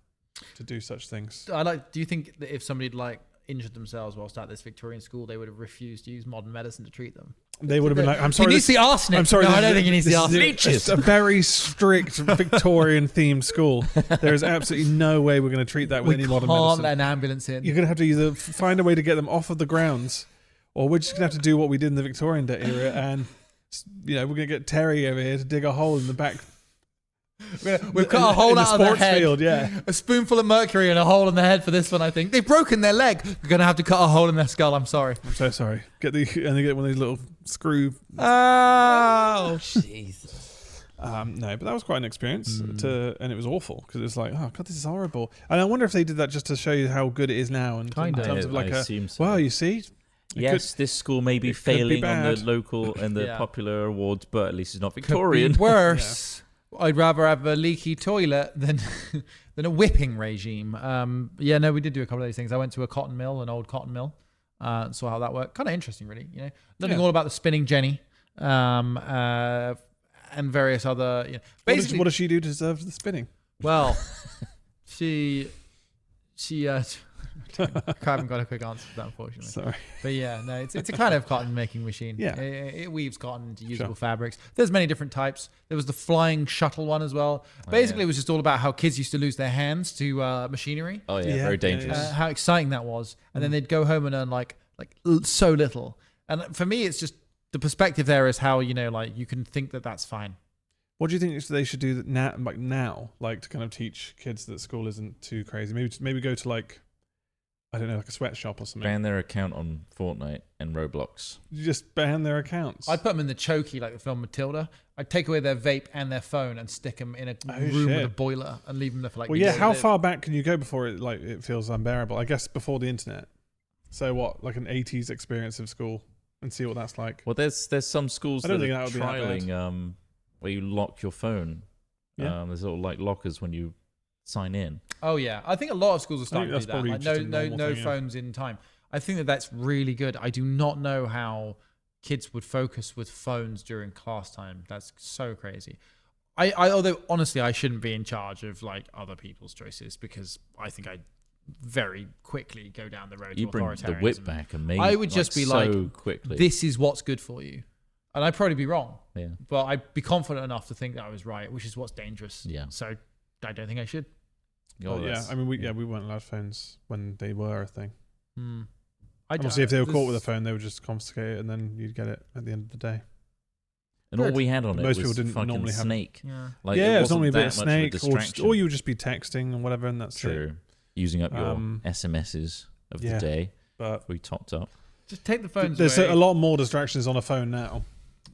to do such things. Do you think that if somebody like injured themselves whilst at this Victorian school, they would have refused to use modern medicine to treat them? They would have been like, I'm sorry. He needs the arsenic. I'm sorry. No, I don't think he needs the arsenic. It's a very strict Victorian themed school. There is absolutely no way we're going to treat that with any modern medicine. We can't let an ambulance in. You're going to have to either find a way to get them off of the grounds, or we're just going to have to do what we did in the Victorian era, and we're going to get Terry over here to dig a hole in the back. We've cut a hole out of their head. Field, a spoonful of mercury and a hole in the head for this one. I think they've broken their leg. We're going to have to cut a hole in their skull. I'm sorry. I'm so sorry. And they get one of these little screw. Oh, Jesus. No, but that was quite an experience, and it was awful because it was like, oh god, this is horrible. And I wonder if they did that just to show you how good it is now, and in terms of like well, you see. Yes, this school may be failing on the local and the popular awards, but at least it's not Victorian. Could be worse. I'd rather have a leaky toilet than a whipping regime. We did do a couple of these things. I went to a cotton mill, an old cotton mill, saw how that worked. Kind of interesting, really. Learning all about the spinning jenny, and various other. Basically, what does she do to deserve the spinning? Well, she. I haven't got a quick answer for that, unfortunately. Sorry. But it's a kind of cotton making machine. Yeah. It weaves cotton into usable fabrics. There's many different types. There was the flying shuttle one as well. Basically, it was just all about how kids used to lose their hands to machinery. Oh, yeah, very dangerous. How exciting that was. And then they'd go home and earn like so little. And for me, it's just the perspective there is how, you can think that that's fine. What do you think they should do now, to kind of teach kids that school isn't too crazy? Maybe go to like, I don't know, like a sweatshop or something. Ban their account on Fortnite and Roblox. You just ban their accounts. I'd put them in the chokey like the film Matilda. I'd take away their vape and their phone and stick them in a room with a boiler and leave them there for like. Well, yeah. How far back can you go before it feels unbearable? I guess before the internet. So what, like an 80s experience of school, and see what that's like. Well, there's some schools that are trialing where you lock your phone. Yeah. There's little like lockers when you sign in. Oh yeah, I think a lot of schools are starting to do that. Like no thing, phones in time. I think that's really good. I do not know how kids would focus with phones during class time. That's so crazy. Although honestly, I shouldn't be in charge of like other people's choices, because I think I'd very quickly go down the road to authoritarianism. You bring the whip back, and maybe I would just be so quickly. This is what's good for you. And I'd probably be wrong. Yeah. But I'd be confident enough to think that I was right, which is what's dangerous. Yeah. So I don't think I should. I mean, we weren't allowed phones when they were a thing. Obviously, if they were caught with a phone, they would just confiscate it, and then you'd get it at the end of the day. And all we had on Most it people was didn't fucking normally Snake. It was normally a bit of Snake, or you would just be texting and whatever, and that's true. Using up your SMSs of the day, but we topped up. Just take the phones There's away. a lot more distractions on a phone now.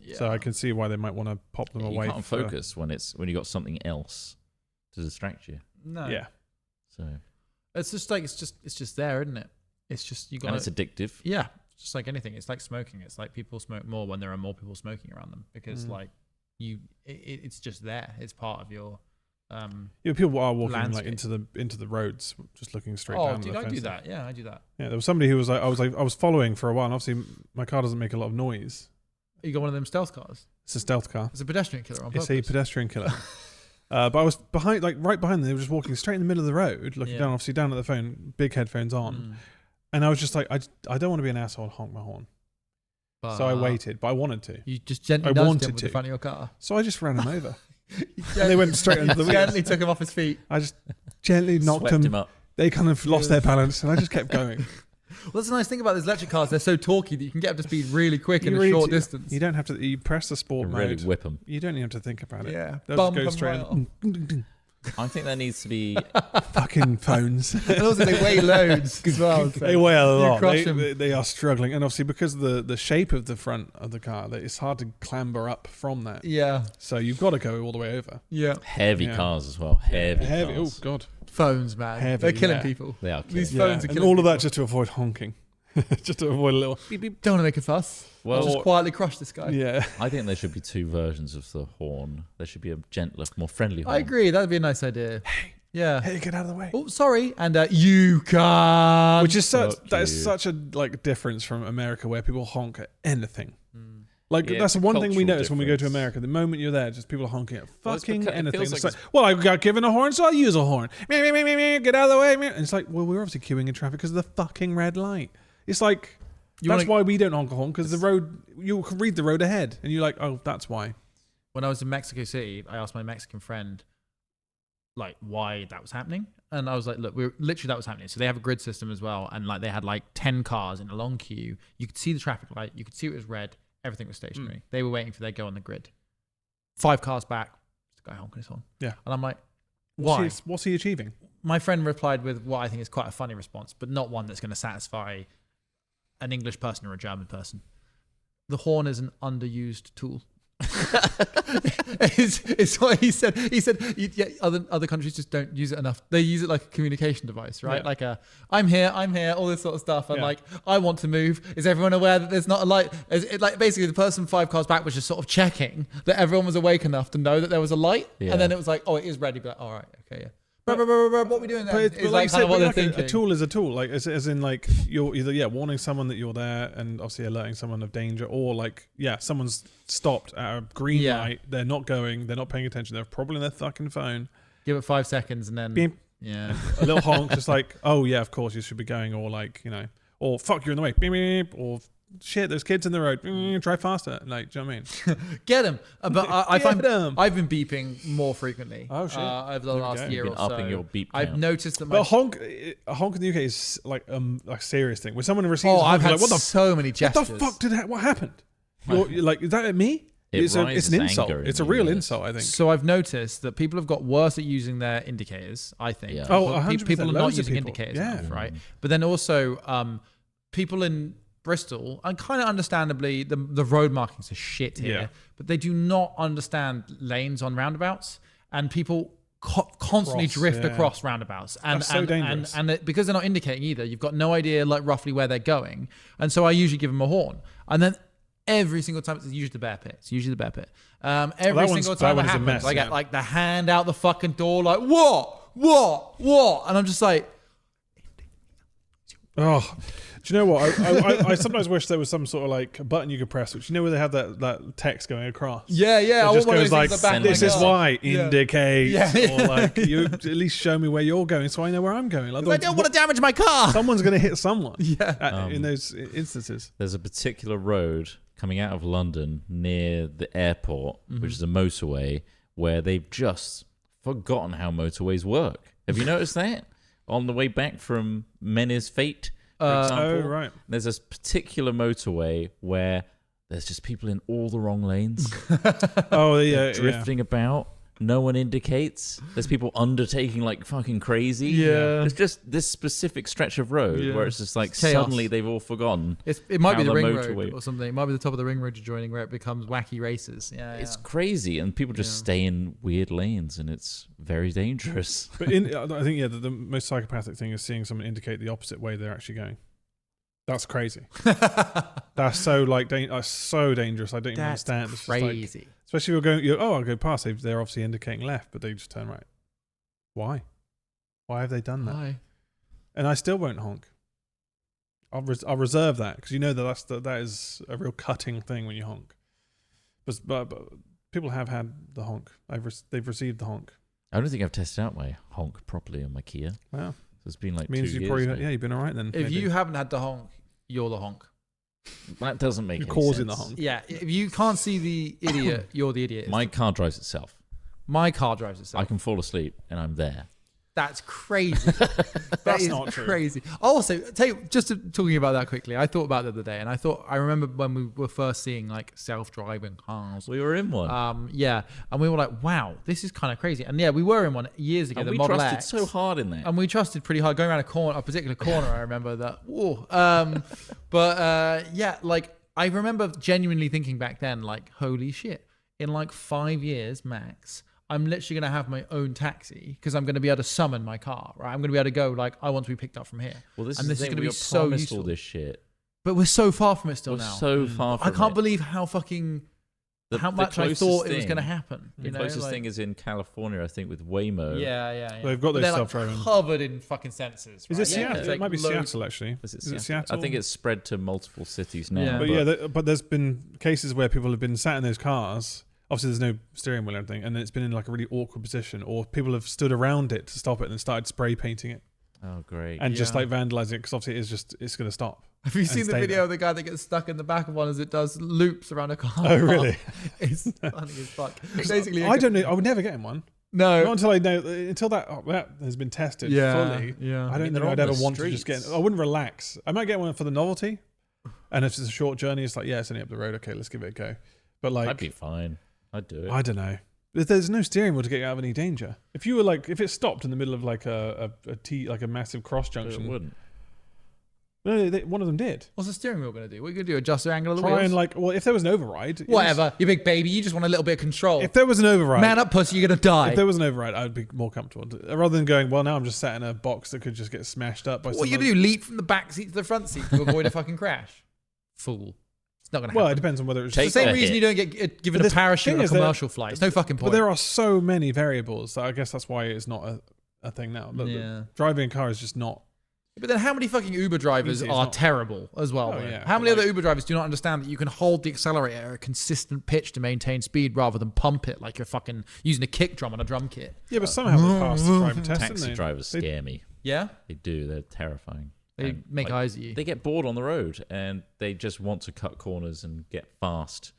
Yeah. So I can see why they might want to pop them away. You can't focus when you got something else to distract you. No. Yeah. So it's just like it's just there, isn't it? It's just you got. And it's addictive. Yeah, just like anything. It's like smoking. It's like people smoke more when there are more people smoking around them, because it's just there. It's part of your. People are walking landscape. like into the roads, just looking straight down. Oh, dude, I do that. Yeah, I do that. Yeah, there was somebody who was like, I was following for a while. And obviously, my car doesn't make a lot of noise. You got one of them stealth cars? It's a stealth car. It's a pedestrian killer on purpose. It's a pedestrian killer. But I was right behind them. They were just walking straight in the middle of the road, looking down, obviously down at the phone, big headphones on. And I was just like, I don't want to be an asshole and honk my horn. So I waited, but I wanted to. You just gently nudged him with the front of your car. So I just ran him over. And they went straight into the wheels. Gently took him off his feet. I just gently knocked him up. They kind of lost their balance, and I just kept going. Well, that's the nice thing about those electric cars. They're so torquey that you can get up to speed really quick in a short distance. You don't have to. You press the sport mode. Really whip them. You don't even have to think about it. Yeah. They'll just go straight. I think there needs to be fucking phones. And also they weigh loads as well. So they weigh a lot. They they are struggling, and obviously because of the shape of the front of the car, it's hard to clamber up from that. Yeah. So you've got to go all the way over. Yeah. heavy cars as well. Heavy Oh cars. God. Phones, man. Heavy, They're killing people. They are killing. These phones are and killing all people. of that just to avoid honking. Just to avoid a little beep beep. Don't want to make a fuss. Well, I'll just quietly crush this guy. Yeah. I think there should be two versions of the horn. There should be a gentler, more friendly horn. I agree. That'd be a nice idea. Hey. Yeah. Hey, get out of the way. Oh, sorry. And you can't. Which is such a difference from America, where people honk at anything. That's the one thing we notice when we go to America. The moment you're there, just people are honking at fucking anything. It's like, well, I got given a horn, so I'll use a horn. Get out of the way. And it's like, well, we're obviously queuing in traffic because of the fucking red light. It's like, that's why we don't honk a horn, because the road, you can read the road ahead. And you're like, oh, that's why. When I was in Mexico City, I asked my Mexican friend, like, why that was happening. And I was like, look, that was happening. So they have a grid system as well. And like, they had like 10 cars in a long queue. You could see the traffic light. You could see it was red. Everything was stationary. They were waiting for their go on the grid. 5 cars back, the guy honking his horn. Yeah. And I'm like, why? What's he achieving? My friend replied with what I think is quite a funny response, but not one that's going to satisfy an English person or a German person. The horn is an underused tool. it's what he said. He said other countries just don't use it enough. They use it like a communication device, right? Yeah. Like I'm here, all this sort of stuff. And like, I want to move. Is everyone aware that there's not a light? Like basically the person 5 cars back was just sort of checking that everyone was awake enough to know that there was a light. Yeah. And then it was like, oh, it is red. You'd be like, all right, okay, yeah. What are we doing there? But like kind of what they're thinking. A tool is a tool, like as in like you're either warning someone that you're there and obviously alerting someone of danger, or like someone's stopped at a green light, they're not going, they're not paying attention, they're probably on their fucking phone. Give it 5 seconds and then beep. Yeah, a little honk, just like, oh yeah, of course you should be going, or like or fuck, you're in the way, beep, beep, or shit, there's kids in the road, drive faster. Like, do you know what I mean? Get them. But I find I've been beeping more frequently. Oh shit! Over the last year or so. Upping your beep count. I've noticed that. But a honk in the UK is like a serious thing. When someone receives, I've had like, what the so many gestures. What the fuck what happened? You're like, is that at me? It's an insult. It's a real insult, I think. So I've noticed that people have got worse at using their indicators, I think. Yeah. Oh, 100%. People are not using indicators enough, right? But then also people in Bristol, and kind of understandably, the road markings are shit here, but they do not understand lanes on roundabouts, and people constantly drift across roundabouts, and so dangerous. And because they're not indicating either, you've got no idea like roughly where they're going, and so I usually give them a horn, and then every single time it's usually the bear pit. Every single time it happens, I get like the hand out the fucking door, like what, and I'm just like, oh. Do you know what? I sometimes wish there was some sort of like button you could press, which where they have that text going across. Yeah. It just goes like, this is why, indicate, or like, you at least show me where you're going so I know where I'm going. Like, I don't want to damage my car. Someone's going to hit someone. In those instances. There's a particular road coming out of London near the airport, which is a motorway, where they've just forgotten how motorways work. Have you noticed that? On the way back from Mena's Fate, for example, right. There's this particular motorway where there's just people in all the wrong lanes. Drifting about. No one indicates. There's people undertaking like fucking crazy. Yeah. It's just this specific stretch of road where it's just like suddenly they've all forgotten. It might be the ring road or something. It might be the top of the ring road you're joining where it becomes wacky races. Yeah, it's crazy, and people just stay in weird lanes, and it's very dangerous. But I think the most psychopathic thing is seeing someone indicate the opposite way they're actually going. That's crazy. That's so so dangerous. I don't even understand. It's crazy. Like, especially if you're going, I'll go past. They're obviously indicating left, but they just turn right. Why? Why have they done that? Why? And I still won't honk. I'll reserve that, because that is a real cutting thing when you honk. But people have had the honk. They've received the honk. I don't think I've tested out my honk properly on my Kia. Wow. So it's been like means 2 you years. Probably you've been all right then. If you haven't had the honk, you're the honk. That doesn't make You're any causing sense. the honk. Yeah, if you can't see the idiot, you're the idiot. My car drives itself. My car drives itself. I can fall asleep and I'm there. That's crazy. That's not true. Crazy. Also, talking about that quickly, I thought about it the other day, and I remember when we were first seeing like self-driving cars. We were in one. And we were like, wow, this is kind of crazy. And yeah, we were in one years ago. And the we Model trusted X. so hard in that. And we trusted pretty hard going around a particular corner. I remember that. Whoa. Yeah, like I remember genuinely thinking back then, like, holy shit, in like 5 years max, I'm literally going to have my own taxi because I'm going to be able to summon my car, right? I'm going to be able to go like, I want to be picked up from here. Well, this and is going to be so useful. All this shit. But we're so far from it still now. So far from I can't believe how much I thought it was going to happen. The closest thing is in California, I think, with Waymo. Yeah. They've got those self-driving. Like covered in fucking sensors. Is it Seattle? It might be Seattle, actually. Is it Seattle? I think it's spread to multiple cities now. But there's been cases where people have been sat in those cars. Obviously, there's no steering wheel or anything, and it's been in like a really awkward position, or people have stood around it to stop it and then started spray painting it. Oh, great. And just like vandalizing it, because obviously it's going to stop. Have you seen the video of the guy that gets stuck in the back of one as it does loops around a car? Oh, really? It's funny as fuck. Basically, I don't know. I would never get in one. No. Not until I know, until that has been tested fully. Yeah. I don't think I'd ever want to just get in. I wouldn't relax. I might get one for the novelty. And if it's a short journey, it's like, yeah, it's only up the road. Okay, let's give it a go. But like, I'd be fine. I'd do it. I don't know. There's no steering wheel to get you out of any danger. If you were like, if it stopped in the middle of like a massive cross junction, it wouldn't. No, one of them did. What's the steering wheel going to do? What are you going to do? Adjust the angle of the wheels? And like, well, if there was an override, whatever, you big baby, you just want a little bit of control. If there was an override, man up, pussy, you're going to die. If there was an override, I'd be more comfortable rather than going. Well, now I'm just sat in a box that could just get smashed up by. What are you going to do? Leap from the back seat to the front seat to avoid a fucking crash? Fool. Not gonna happen. Well, it depends on whether it's the same reason you don't get given a parachute on a commercial flight. It's no fucking point. But there are so many variables. So I guess that's why it's not a thing now. Driving a car is just not. But then how many fucking Uber drivers are terrible as well? How many other Uber drivers do not understand that you can hold the accelerator at a consistent pitch to maintain speed rather than pump it like you're fucking using a kick drum on a drum kit? Yeah, but somehow they pass the driving test. Taxi drivers scare me. Yeah? They do. They're terrifying. They make eyes at you. They get bored on the road and they just want to cut corners and get fast.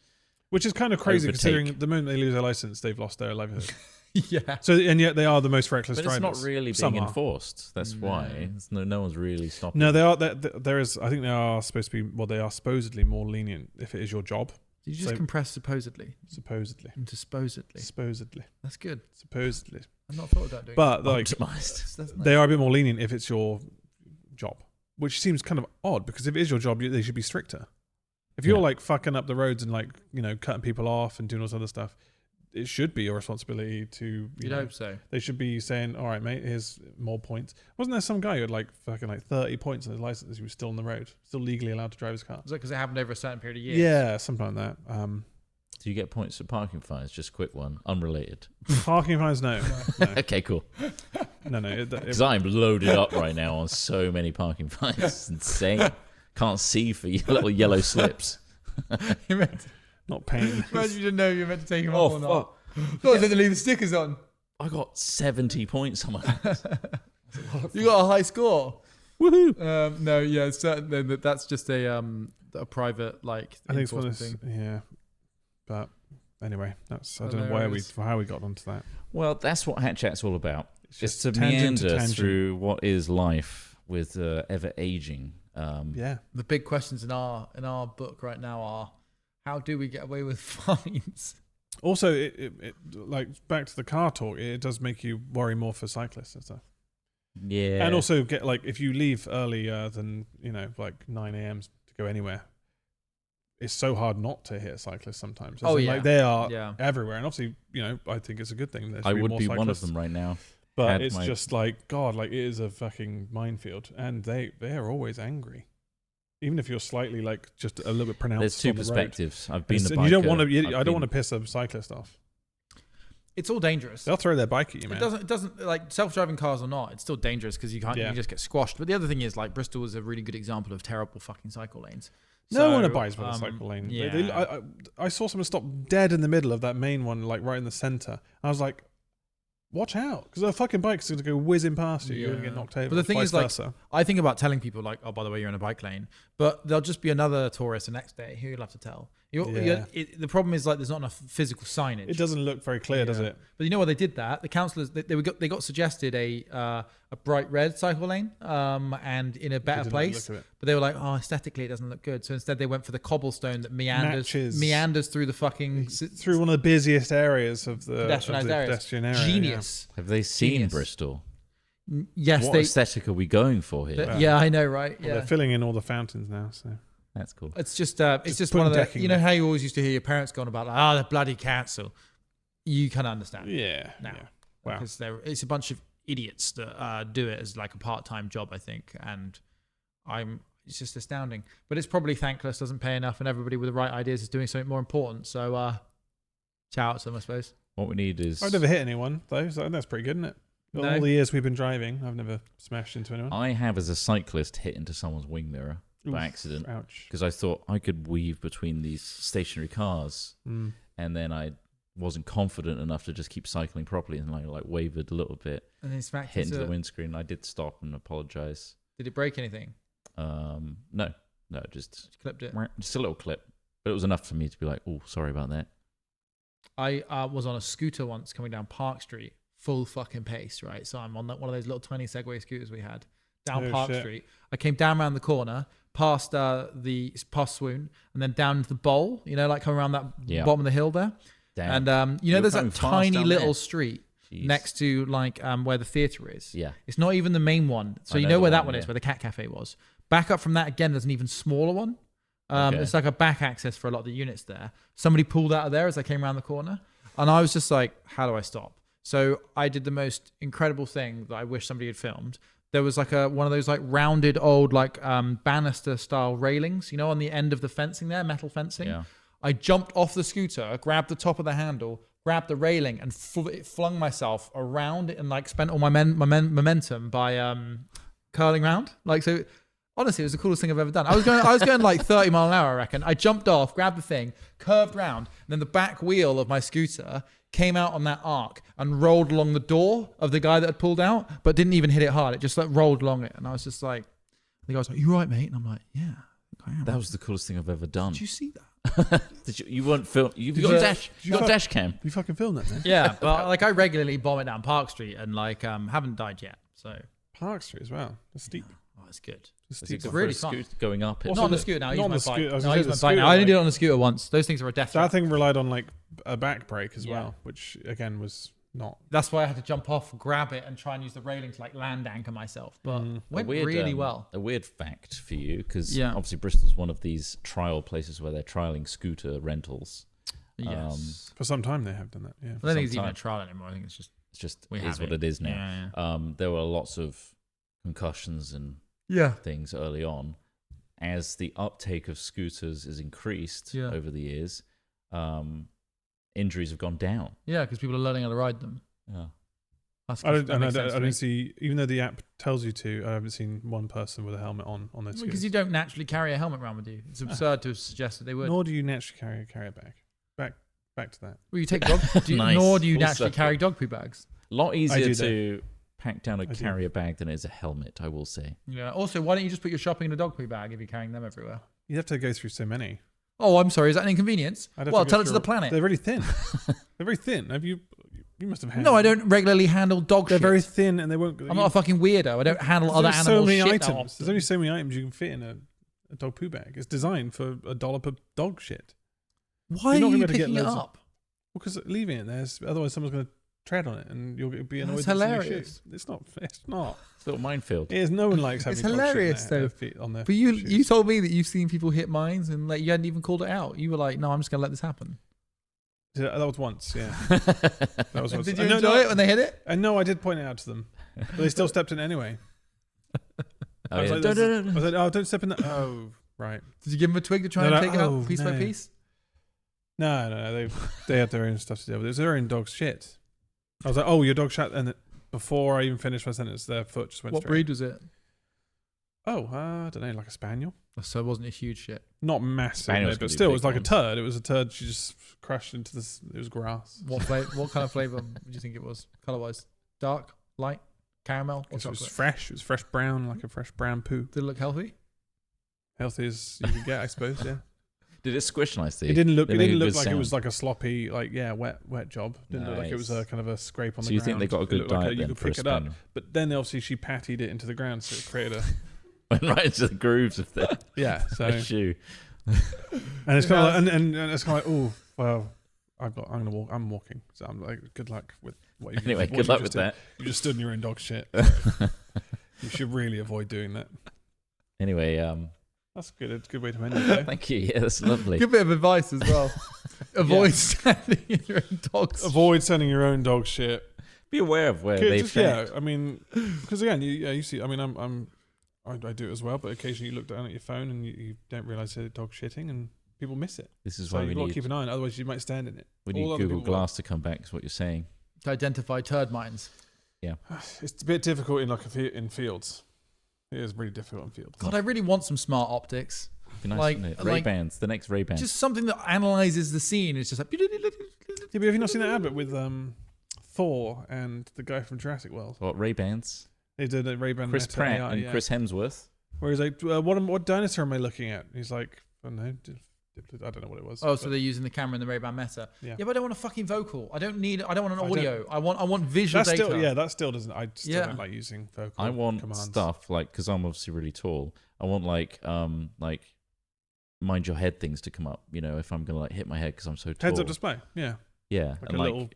Which is kind of crazy considering the moment they lose their license, they've lost their livelihood. Yeah. So and yet they are the most reckless drivers. But it's not really being enforced. That's why. No one's really stopping. No, they are. There is. I think they are supposed to be. Well, they are supposedly more lenient if it is your job. Did you just compress supposedly? Supposedly. Into supposedly. Supposedly. That's good. Supposedly. I've not thought about doing but like, nice. They are a bit more lenient if it's your job, which seems kind of odd because if it is your job, they should be stricter. If you're like fucking up the roads and like, you know, cutting people off and doing all this other stuff, it should be your responsibility to. You'd hope so. They should be saying, "All right, mate, here's more points." Wasn't there some guy who had like fucking like 30 points on his license? He was still on the road, still legally allowed to drive his car. Was that because it happened over a certain period of years? Yeah, something like that. Do you get points for parking fines? Just a quick one, unrelated. Parking fines, no. Okay, cool. No. Because I'm loaded up right now on so many parking fines. It's insane. Can't see for little yellow slips. You meant not paying. Imagine you didn't know you were meant to take them off or not. Thought to leave the stickers on. I got 70 points on my license. You got a high score. Woohoo! No, yeah, certainly that's just a private like. I think it's one of thing. Yeah, but anyway, that's I don't know how we got onto that. Well, that's what Hat Chat's all about. It's to meander through what is life with ever aging. The big questions in our book right now are: how do we get away with fines? Also, it like back to the car talk. It does make you worry more for cyclists and stuff. Yeah, and also get like if you leave earlier than like 9 a.m. to go anywhere, it's so hard not to hit cyclists sometimes. Like they are everywhere, and obviously I think it's a good thing. I would be one of them right now. But it's just like, God, like it is a fucking minefield. And they are always angry. Even if you're slightly like just a little bit pronounced. There's two perspectives. I've been the biker. You don't want to, I don't want to piss a cyclist off. It's all dangerous. They'll throw their bike at you, man. It doesn't like self-driving cars or not, it's still dangerous because you just get squashed. But the other thing is like Bristol is a really good example of terrible fucking cycle lanes. No one abides by the cycle lane. Yeah. I saw someone stop dead in the middle of that main one, like right in the center. I was like, watch out, because a fucking bike's going to go whizzing past you. You're going to get knocked over. But the thing is, like, I think about telling people, like, oh, by the way, you're in a bike lane. But there'll just be another tourist the next day who you'll have to tell The problem is like there's not enough physical signage. It doesn't look very clear, does it? But you know what they did that? The councillors they got suggested a bright red cycle lane and in a better place, but they were like, oh, aesthetically it doesn't look good. So instead they went for the cobblestone that meanders through the fucking through one of the busiest areas of the pedestrian area. Genius. Yeah. Have they seen Bristol? Yes. What aesthetic are we going for here? Yeah, I know, right? Yeah. Well, they're filling in all the fountains now, so. That's cool. It's just one of the, you know how you always used to hear your parents going about like, the bloody council. You can understand. Yeah. Now, yeah. Wow. Because it's a bunch of idiots that do it as like a part-time job, I think, and it's just astounding. But it's probably thankless, doesn't pay enough, and everybody with the right ideas is doing something more important. So, shout out to them, I suppose. What we need is. I've never hit anyone though, so that's pretty good, isn't it? No. All the years we've been driving, I've never smashed into anyone. I have, as a cyclist, hit into someone's wing mirror. By accident, because I thought I could weave between these stationary cars, and then I wasn't confident enough to just keep cycling properly, and I like wavered a little bit, and then smacked hit into the windscreen. I did stop and apologize. Did it break anything? No, just clipped it. Just a little clip, but it was enough for me to be like, "Oh, sorry about that." I was on a scooter once coming down Park Street, full fucking pace, right? So I'm on one of those little 20 Segway scooters we had down Park Street. I came down around the corner. Past Swoon, and then down to the bowl, like coming around that bottom of the hill there. Damn. And there's that tiny little street next to like where the theatre is. Yeah. It's not even the main one. So you know where that one is, where the Cat Cafe was. Back up from that again, there's an even smaller one. It's like a back access for a lot of the units there. Somebody pulled out of there as I came around the corner. And I was just like, how do I stop? So I did the most incredible thing that I wish somebody had filmed. There was like one of those like rounded old like banister style railings, on the end of the fencing there, metal fencing. Yeah. I jumped off the scooter, grabbed the top of the handle, grabbed the railing, and flung myself around it, and like spent all my momentum by curling around. Like, so honestly, it was the coolest thing I've ever done. I was going like 30 mile an hour, I reckon. I jumped off, grabbed the thing, curved round, and then the back wheel of my scooter came out on that arc and rolled along the door of the guy that had pulled out, but didn't even hit it hard. It just like rolled along it. And I was just like, the guy was like, "You right, mate?" And I'm like, "Yeah, I think I am." That was the coolest thing I've ever done. Did you see that? You weren't film. You've got dash cam. You fucking filmed that, man. Yeah, but like I regularly bomb it down Park Street and like haven't died yet. So Park Street as well. It's steep. Oh, it's good. It's really fun. Going up. Not on the scooter now. Not on the scooter. I only did it on the scooter once. Those things are a death trap. That thing relied on like a back brake as well, which again was not. That's why I had to jump off, grab it, and try and use the railing to like land anchor myself. But went really well. A weird fact for you, because obviously Bristol's one of these trial places where they're trialing scooter rentals. Yes. For some time they have done that. Yeah. I don't think it's even a trial anymore. I think it's just what it is now. Yeah. There were lots of concussions and things early on. As the uptake of scooters is increased over the years, injuries have gone down. Yeah, because people are learning how to ride them. Yeah. I don't see, even though the app tells you to, I haven't seen one person with a helmet on their scooters. Because you don't naturally carry a helmet around with you. It's absurd to suggest that they would. Nor do you naturally carry a bag. Back to that. Well, you take dog. Nor do you naturally carry dog poo bags. A lot easier to pack down a carrier bag than it is a helmet, I will say. Yeah. Also, why don't you just put your shopping in a dog poo bag if you're carrying them everywhere? You have to go through so many. Oh, I'm sorry. Is that an inconvenience? Well, tell it to the planet. They're really thin. They're very thin. You must have handled. No, I don't regularly handle dog shit. They're very thin and they won't. I'm not a fucking weirdo. I don't handle other animals. So many items. There's only so many items you can fit in a dog poo bag. It's designed for $1 per dog shit. Why are you picking it up? Well, because leaving it there, otherwise someone's going to tread on it and you'll be annoyed. It's hilarious. It's not. It's a little minefield. It is. No one likes having. It's hilarious though. On their but you told me that you've seen people hit mines and like you hadn't even called it out. You were like, "No, I'm just going to let this happen." That was once, yeah. That was once. Did you enjoy it when they hit it? And no, I did point it out to them, but they still stepped in anyway. I was like, don't step in that. Oh, right. Did you give them a twig to try and take it out piece by piece? No. They had their own stuff to deal with. It was their own dog's shit. I was like, "Oh, your dog shot," and before I even finished my sentence, their foot just went straight. What breed was it? Oh, I don't know, like a spaniel. So it wasn't a huge shit. Not massive, but still, it was like a turd. It was a turd. She just crushed into this. It was grass. What kind of flavor do you think it was, color-wise? Dark, light, caramel, or chocolate? It was fresh. It was fresh brown, like a fresh brown poo. Did it look healthy? Healthy as you could get, I suppose. Yeah. Did it squish nicely? It didn't look. It didn't look like sound. it was like a sloppy, wet job. Didn't look like it was a kind of a scrape on the ground. So you think they got a good diet then you could for pick a it up, spin? but then obviously she patted it into the ground, so it created a Went right into the grooves of the so shoe. And it's kind of like, and it's kind of like, oh well, I'm walking, so I'm like, good luck with what you. Anyway, good luck with that. You just stood in your own dog shit. You should really avoid doing that. Anyway, that's good. It's a good way to end it. Thank you. Yeah, that's lovely. Good bit of advice as well. Avoid standing in your own dog's Avoid sending your own dog shit. Be aware of where they fit. Yeah, I mean, because again, you see. I mean, I do it as well, but occasionally you look down at your phone and you don't realise there's a dog shitting, and people miss it. This is so why you've we got to need keep an eye on it, otherwise you might stand in it. We need Google Glass to come back. Is what you're saying? to identify turd mines. Yeah, it's a bit difficult in fields. It is really difficult in fields. God, I really want some smart optics. be nice, Ray-Bans, the next Ray-Ban. Just something that analyzes the scene. It's just like. Yeah, but have you not seen that advert with Thor and the guy from Jurassic World? What, Ray-Bans? They did a Ray-Ban. Chris Pratt AI, and Chris Hemsworth. Where he's like, what dinosaur am I looking at? He's like, I don't know. I don't know what it was. Oh, so they're using the camera in the Ray-Ban Meta. Yeah, but I don't want a fucking vocal. I don't want an audio. I want visual data. That still doesn't. I still don't like using vocal. I want commands. stuff like, because I'm obviously really tall. I want like mind your head things to come up. You know, if I'm gonna like hit my head because I'm so tall. Heads up display. Yeah. Yeah, like and a little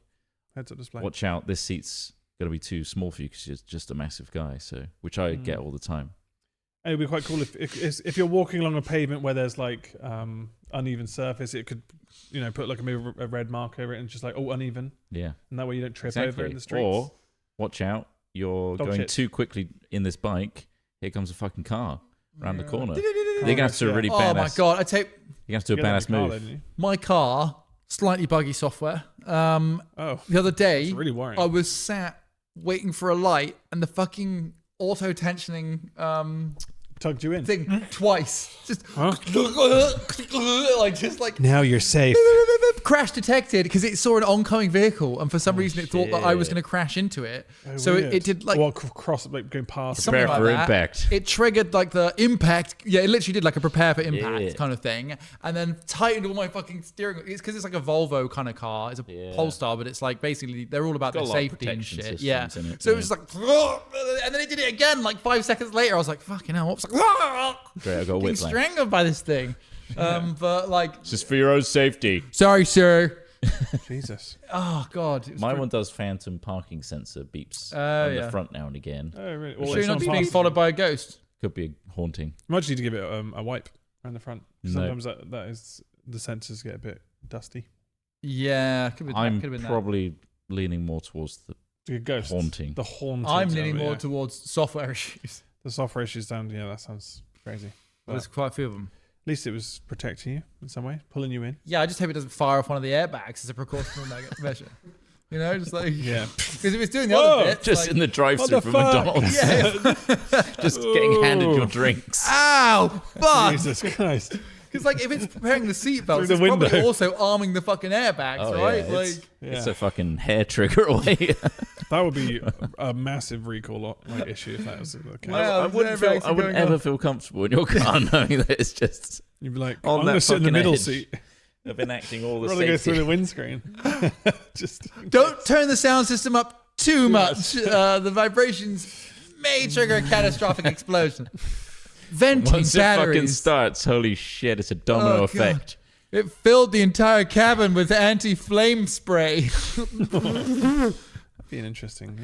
heads up display. Watch out, this seat's gonna be too small for you because you're just a massive guy. So, which I get all the time. It would be quite cool if you're walking along a pavement where there's like uneven surface. It could, put like maybe a red mark over it and just like uneven. Yeah, and that way you don't trip over in the streets. Or watch out, you're going too quickly in this bike. Here comes a fucking car around the corner. You're gonna have to really badass. Oh my god! You're gonna have to do a badass move. My car, slightly buggy software. The other day, really worrying. I was sat waiting for a light, and the fucking auto tensioning tugged you in thing twice. Just like now you're safe. Crash detected because it saw an oncoming vehicle, and for some reason it thought that I was going to crash into it. So it did like going past. Something prepare like for impact. It triggered like the impact. Yeah, it literally did like a prepare for impact kind of thing, and then tightened all my fucking steering. It's because it's like a Volvo kind of car. It's a Polestar, but it's like basically they're all about their safety and shit. Yeah. So it was like, and then it did it again like 5 seconds later. I was like, fucking hell, what was Great, I got getting strangled by this thing. But like, it's just for your own safety. Sorry, sir. Jesus. Oh god. My one does phantom parking sensor beeps on the front now and again. Oh really? Sure, you're not being followed by a ghost. Could be haunting. You might just need to give it a wipe around the front. Sometimes that is the sensors get a bit dusty. Yeah, could be. I'm probably leaning more towards the ghost haunting. The haunting. I'm leaning more towards software issues. The software issues down. Yeah, that sounds crazy. There's quite a few of them. At least it was protecting you in some way, pulling you in. Yeah, I just hope it doesn't fire off one of the airbags as a precautionary measure. Just like because if it's doing the other bit, just like, in the drive-through from McDonald's. Just getting handed your drinks. Ow! Fuck! Jesus Christ! Because like if it's preparing the seatbelts, it's probably also arming the fucking airbags, right? Yeah, it's a fucking hair trigger away. That would be a massive recall issue if that was the case. Well, I wouldn't ever feel comfortable in your car knowing that it's just. You'd be like, I'm going to sit in the middle seat. Of enacting all the safety. Rather go through the windscreen. Don't turn the sound system up too much. The vibrations may trigger a catastrophic explosion. Venting Once batteries. It fucking starts, holy shit, it's a domino effect. God. It filled the entire cabin with anti-flame spray. That'd be an interesting,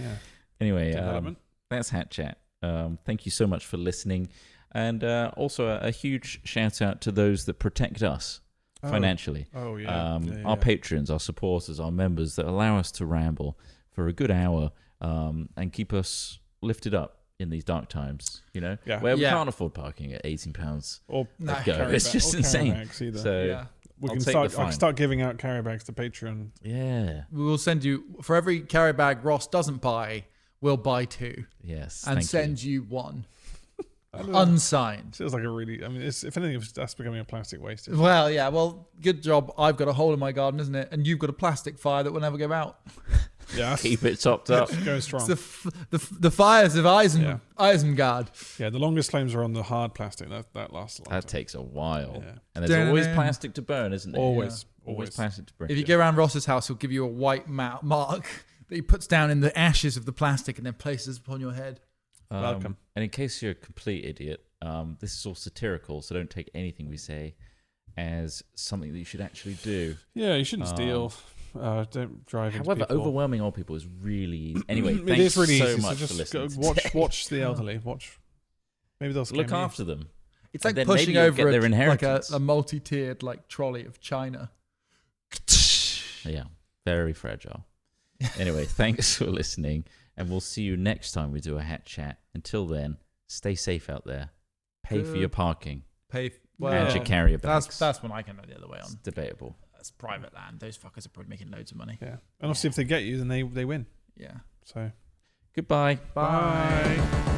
Anyway, that's Hat Chat. Thank you so much for listening. And also a huge shout out to those that protect us financially. Our patrons, our supporters, our members that allow us to ramble for a good hour and keep us lifted up in these dark times, where we can't afford parking at £18 or go. It's just insane. So we can start giving out carry bags to Patreon. Yeah, we will send you for every carry bag Ross doesn't buy. We'll buy 2. Yes, and send you 1 unsigned. Feels like a really. I mean, if anything, that's becoming a plastic waste. Well, yeah. Well, good job. I've got a hole in my garden, isn't it? And you've got a plastic fire that will never go out. Yeah, keep it topped up. Go strong. It's the fires of Isengard. Yeah, the longest flames are on the hard plastic. That lasts a long time. That takes a while. Yeah. And there's always plastic to burn, isn't there? Always. Always plastic to burn. If you go around Ross's house, he'll give you a white mark that he puts down in the ashes of the plastic and then places upon your head. Welcome. And in case you're a complete idiot, this is all satirical, so don't take anything we say as something that you should actually do. Yeah, you shouldn't steal. Don't drive into However, people. overwhelming old people is really easy. Anyway, it thanks is really so easy. much So for just listening. watch the elderly. Watch. Maybe they'll Look after them. It's like then pushing maybe you'll over get their like inheritance. a multi-tiered like trolley of China. Yeah, very fragile. Anyway, thanks for listening, and we'll see you next time we do a hat chat. Until then, stay safe out there. Pay for your parking. And your carrier bags. That's when I can go the other way on. It's debatable. That's private land. Those fuckers are probably making loads of money. Yeah, and obviously if they get you, then they win. Yeah. So, Goodbye. Bye.